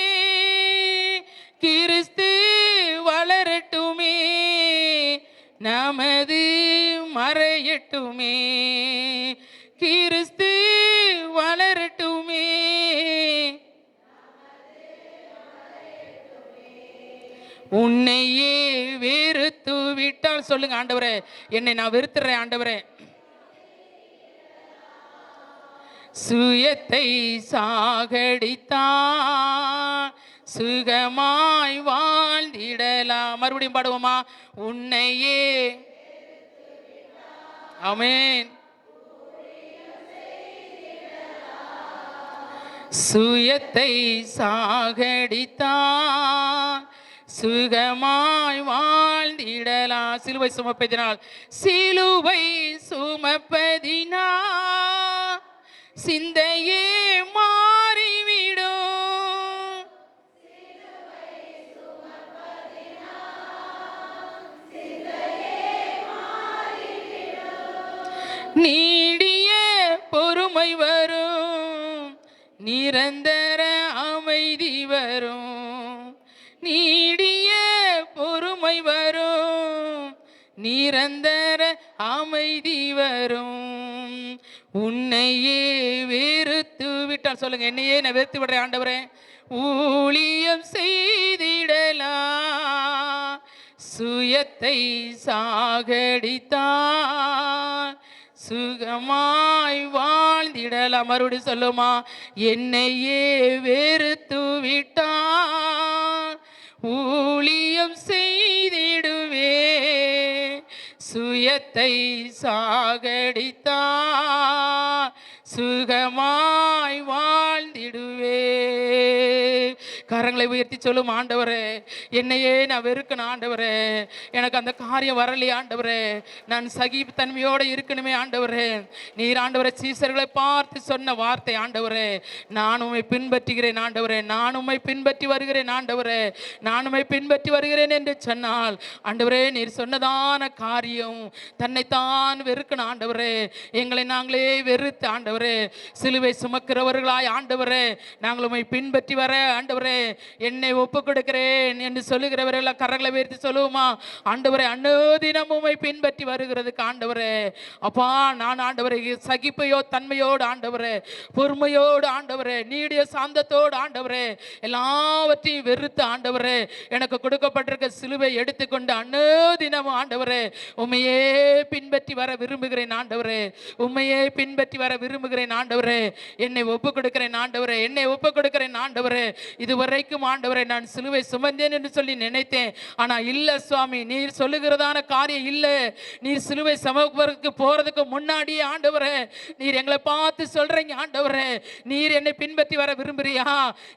கிறிஸ்து வளரட்டுமே, நமது மறையட்டுமே. கிறிஸ்து வளரட்டுமே, உன்னையே வெறுத்து விட்டால் சொல்லுங்க, ஆண்டவரே என்னை நான் வெறுத்துறேன். ஆண்டவரே, சுயத்தை சாகடித்தான், சுகமாய் வாழ்ந்திடலாம். மறுபடியும் பாடுவோமா, உன்னையே. ஆமென். சுயத்தை சாகடித்தான், சுகமாய் வாழ்ந்திடலாம். சிலுவை சுமப்பதினால், சிலுவை சுமப்பதினால் சிந்தையே மாறிவிடும். நீடிய பொறுமை வரும், நிரந்தர அமைதி வரும். நீடிய பொறுமை வரும், நிரந்தர அமைதி வரும். உன்னையே வெறுத்து விட்டால் சொல்லுங்க, என்னையே நான் வெறுத்து விடுறேன் ஆண்டவரே. ஊழியம் செய்திடலாம், சுயத்தை சாகடித்தான், சுகமாய் வாழ்ந்திடலாம். மறுபடியும் சொல்லுமா, என்னையே வெறுத்து விட்டான், ஊழியம் செய்திடுவே. சுயத்தை சாகடித்தான், சுகமாய் வாழ்ந்திடுவே. கரங்களை உயர்த்தி சொல்லும், ஆண்டவரே என்னையே நான் வெறுக்கணும். ஆண்டவரே, எனக்கு அந்த காரியம் வரலையே. ஆண்டவரே, நான் சகிப்புத்தன்மையோடு இருக்கணுமே. ஆண்டவரே, நீர் ஆண்டவரே சீசர்களை பார்த்து சொன்ன வார்த்தை, ஆண்டவரே நான் உம்மை பின்பற்றுகிறேன். ஆண்டவரே, நான் உம்மை பின்பற்றி வருகிறேன். ஆண்டவரே, நான் உம்மை பின்பற்றி வருகிறேன் என்று சொன்னால், ஆண்டவரே நீர் சொன்னதான காரியம் தன்னைத்தான் வெறுக்கணும். ஆண்டவரே, எங்களை நாங்களே வெறுத்து ஆண்டவரே சிலுவை சுமக்கிறவர்களாய் ஆண்டவரே நாங்கள் உம்மை பின்பற்றி வர ஆண்டவரே என்னை ஒப்பு கொடுக்கிறேன் என்று சொல்லுகிறவர்கள் கரங்களை உயர்த்தி சொல்லுவோமா? ஆண்டவரே, அனுதினம் உம்மை பின்பற்றி வருகிறதுக்கு ஆண்டவரே, அப்பா நான் ஆண்டவரே சகிப்பையோ தன்மையோடு ஆண்டவரே, பொறுமையோடு ஆண்டவரே, நீடிய சாந்தத்தோடு ஆண்டவரே, எல்லாவற்றையும் வெறுத்து ஆண்டவரே, எனக்கு கொடுக்கப்பட்டிருக்க சிலுவை எடுத்துக்கொண்டு அனுதினமும் ஆண்டவரே உம்மையே பின்பற்றி வர விரும்புகிறேன் ஆண்டவரே, உம்மையே பின்பற்றி வர விரும்புகிறேன் ஆண்டவரே. என்னை ஒப்பு கொடுக்கிறேன் ஆண்டவரே, என்னை ஒப்பு கொடுக்கிறேன் ஆண்டவரே. இதுவரைக்கும் ஆண்டவரே நான் சிலுவை சுமந்தேன் என்று சொல்லி நினைத்தேன். ஆனா இல்ல சுவாமி, நீர் சொல்லுகிறதான காரியம் இல்ல. நீர் சிலுவை சமூகத்துக்கு போறதுக்கு முன்னாடி ஆண்டவரே நீர் எங்களை பார்த்து சொல்றீங்க ஆண்டவரே, நீர் என்னை பின்பற்றி வர விரும்புறியா?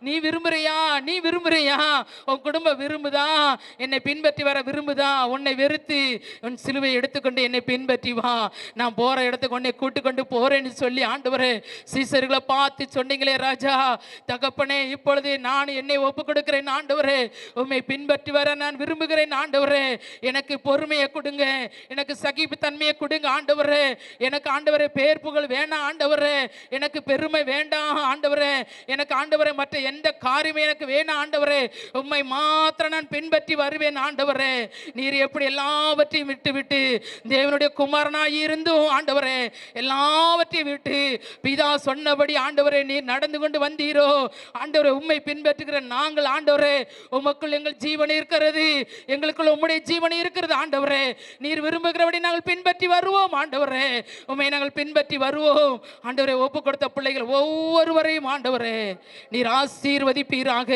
நீ விரும்புறியா? நீ விரும்புறியா? உன் குடும்பம் விரும்புதா? என்னை பின்பற்றி வர விரும்புதா? உன்னை வெறுத்து உன் சிலுவை எடுத்துக்கொண்டு என்னை பின்பற்றி வா, நான் போற இடத்துக்கு உன்னை கூட்டு கொண்டு போறேன்னு சொல்லி ஆண்டவரே சீசர்களை பார்த்து சொன்னீங்களே ராஜா. தகப்பனே, இப்பொழுது நான் என்னை ஒப்பு கொடுக்கிறேன் ஆண்டவரே, உம்மை பின்பற்றி வர நான் விரும்புகிறேன் ஆண்டவரே. எனக்கு பொறுமையை கொடுங்க, எனக்கு சகிப்பு தன்மையை கொடுங்க ஆண்டவரே. எனக்கு ஆண்டவரே பேர் புகழ் வேண்டாம் ஆண்டவரே, எனக்கு பெருமை வேண்டாம் ஆண்டவரே, எனக்கு ஆண்டவரே மற்ற எந்த காரியமே எனக்கு வேணாம் ஆண்டவரே. உம்மை மாத்திரம் நான் பின்பற்றி வருவேன் ஆண்டவரே. நீர் எப்படி எல்லாவற்றையும் விட்டு விட்டு தேவனுடைய குமாரனாய் இருந்தும் ஆண்டவரே எல்லாவற்றையும் விட்டு பிதா சொன்னபடி ஆண்டவரே நீர் நடந்து கொண்டு வந்தீரோ ஆண்டவரே. உம்மை பின்பற்றுகிற நாங்கள் ஆண்டவரே, உமக்குள் எங்கள் ஜீவன் இருக்கிறது, எங்களுக்குள் உம்முடைய ஜீவன் இருக்கிறது ஆண்டவரே. நீர் விரும்புகிறபடி நாங்கள் பின்பற்றி வருவோம் ஆண்டவரே, உம்மை நாங்கள் பின்பற்றி வருவோம் ஆண்டவரே. ஒப்பு கொடுத்த பிள்ளைகள் ஒவ்வொருவரையும் ஆண்டவரே நீர் ஆசீர்வதிப்பீராக.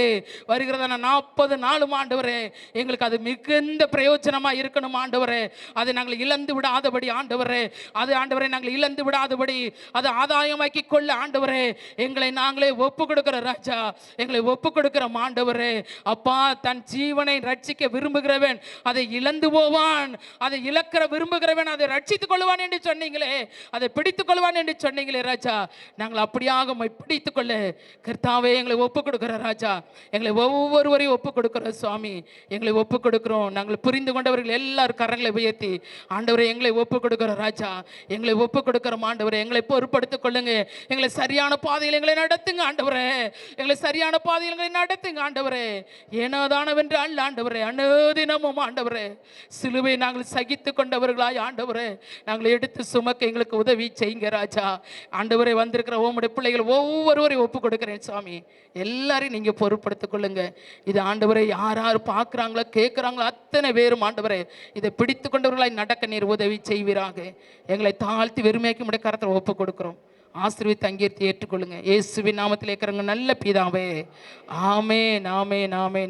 வருகிறதான 40 நாளும் ஆண்டவரே எங்களுக்கு அது மிகுந்த பிரயோஜனமா இருக்கணும் ஆண்டவரே. அதை நாங்கள் இழந்து விடாதபடி ஆண்டவரே, அது ஆண்டவரை நாங்கள் இழந்து விடாதபடி அதை ஆதாயமாக்கி கொள்ள ஆண்டவரே எங்களை நாங்களே ஒப்பு கொடுக்கிற ராஜா, எங்களை ஒப்பு கொடுக்கிற ஆண்டவரே. அப்பா, தன் ஜீவனை ரட்சிக்க விரும்புகிறவன் அதை இழந்து போவான், அதை இழக்கிற விரும்புகிறவன் அதை ரட்சித்துக் கொள்வான் என்று சொன்னீங்களே, அதை பிடித்துக் கொள்வான் என்று சொன்னீங்களே ராஜா. நாங்கள் அப்படியாக பிடித்துக் கொள்ள கர்த்தாவே எங்களை ஒப்பு கொடுக்கிற ராஜா, எங்களை ஒவ்வொருவரையும் ஒப்பு கொடுக்கிற சுவாமி, எங்களை ஒப்பு கொடுக்கிறோம். நாங்கள் புரிந்து கொண்டவர்கள் எல்லாரும் கரங்களை உயர்த்தி ஆண்டவரை எங்களை ஒப்பு கொடுக்கிற ராஜா, எங்களை ஒப்பு கொடுக்கிற ஆண்டவரை எங்களை பொறுப்படுத்திக் கொள்ளுங்க. எங்களை சரியான பாதையில் எங்களை நடத்துங்க ஆண்டவரே, எங்களை சரியான பாதையில் எங்களை நடத்துங்க ஆண்டவரே. ஏனோதானவென்று அல்ல ஆண்டவரே, அனுதினமும் ஆண்டவரே சிலுவை நாங்கள் சகித்து கொண்டவர்களாய் ஆண்டவரே நாங்கள் எடுத்து சுமக்க எங்களுக்கு உதவி செய்யுங்க ராஜா. ஆண்டவரே, வந்திருக்கிற உம்முடைய பிள்ளைகள் ஒவ்வொருவரையும் ஒப்பு கொடுக்கிறேன் சுவாமி, எல்லாரையும் நீங்க பொறுப்படுத்திக் கொள்ளுங்க. இது ஆண்டவரை யார் யார் பார்க்குறாங்களோ கேட்குறாங்களோ அத்தனை பேரும் ஆண்டவரே இதை பிடித்து கொண்டவர்களாய் நடக்க நீர் உதவி செய்வீராக. எங்களை தாழ்த்தி வெறுமையாக்கி உடைய கரத்தில் ஒப்பு கொடுக்கிறோம். ஆசீர்வதித்து அங்கீகரித்து ஏற்றுக்கொள்ளுங்க. இயேசுவின் நாமத்தில் இருக்கிறவங்க நல்ல பிதாவே, ஆமென், ஆமென், ஆமென்.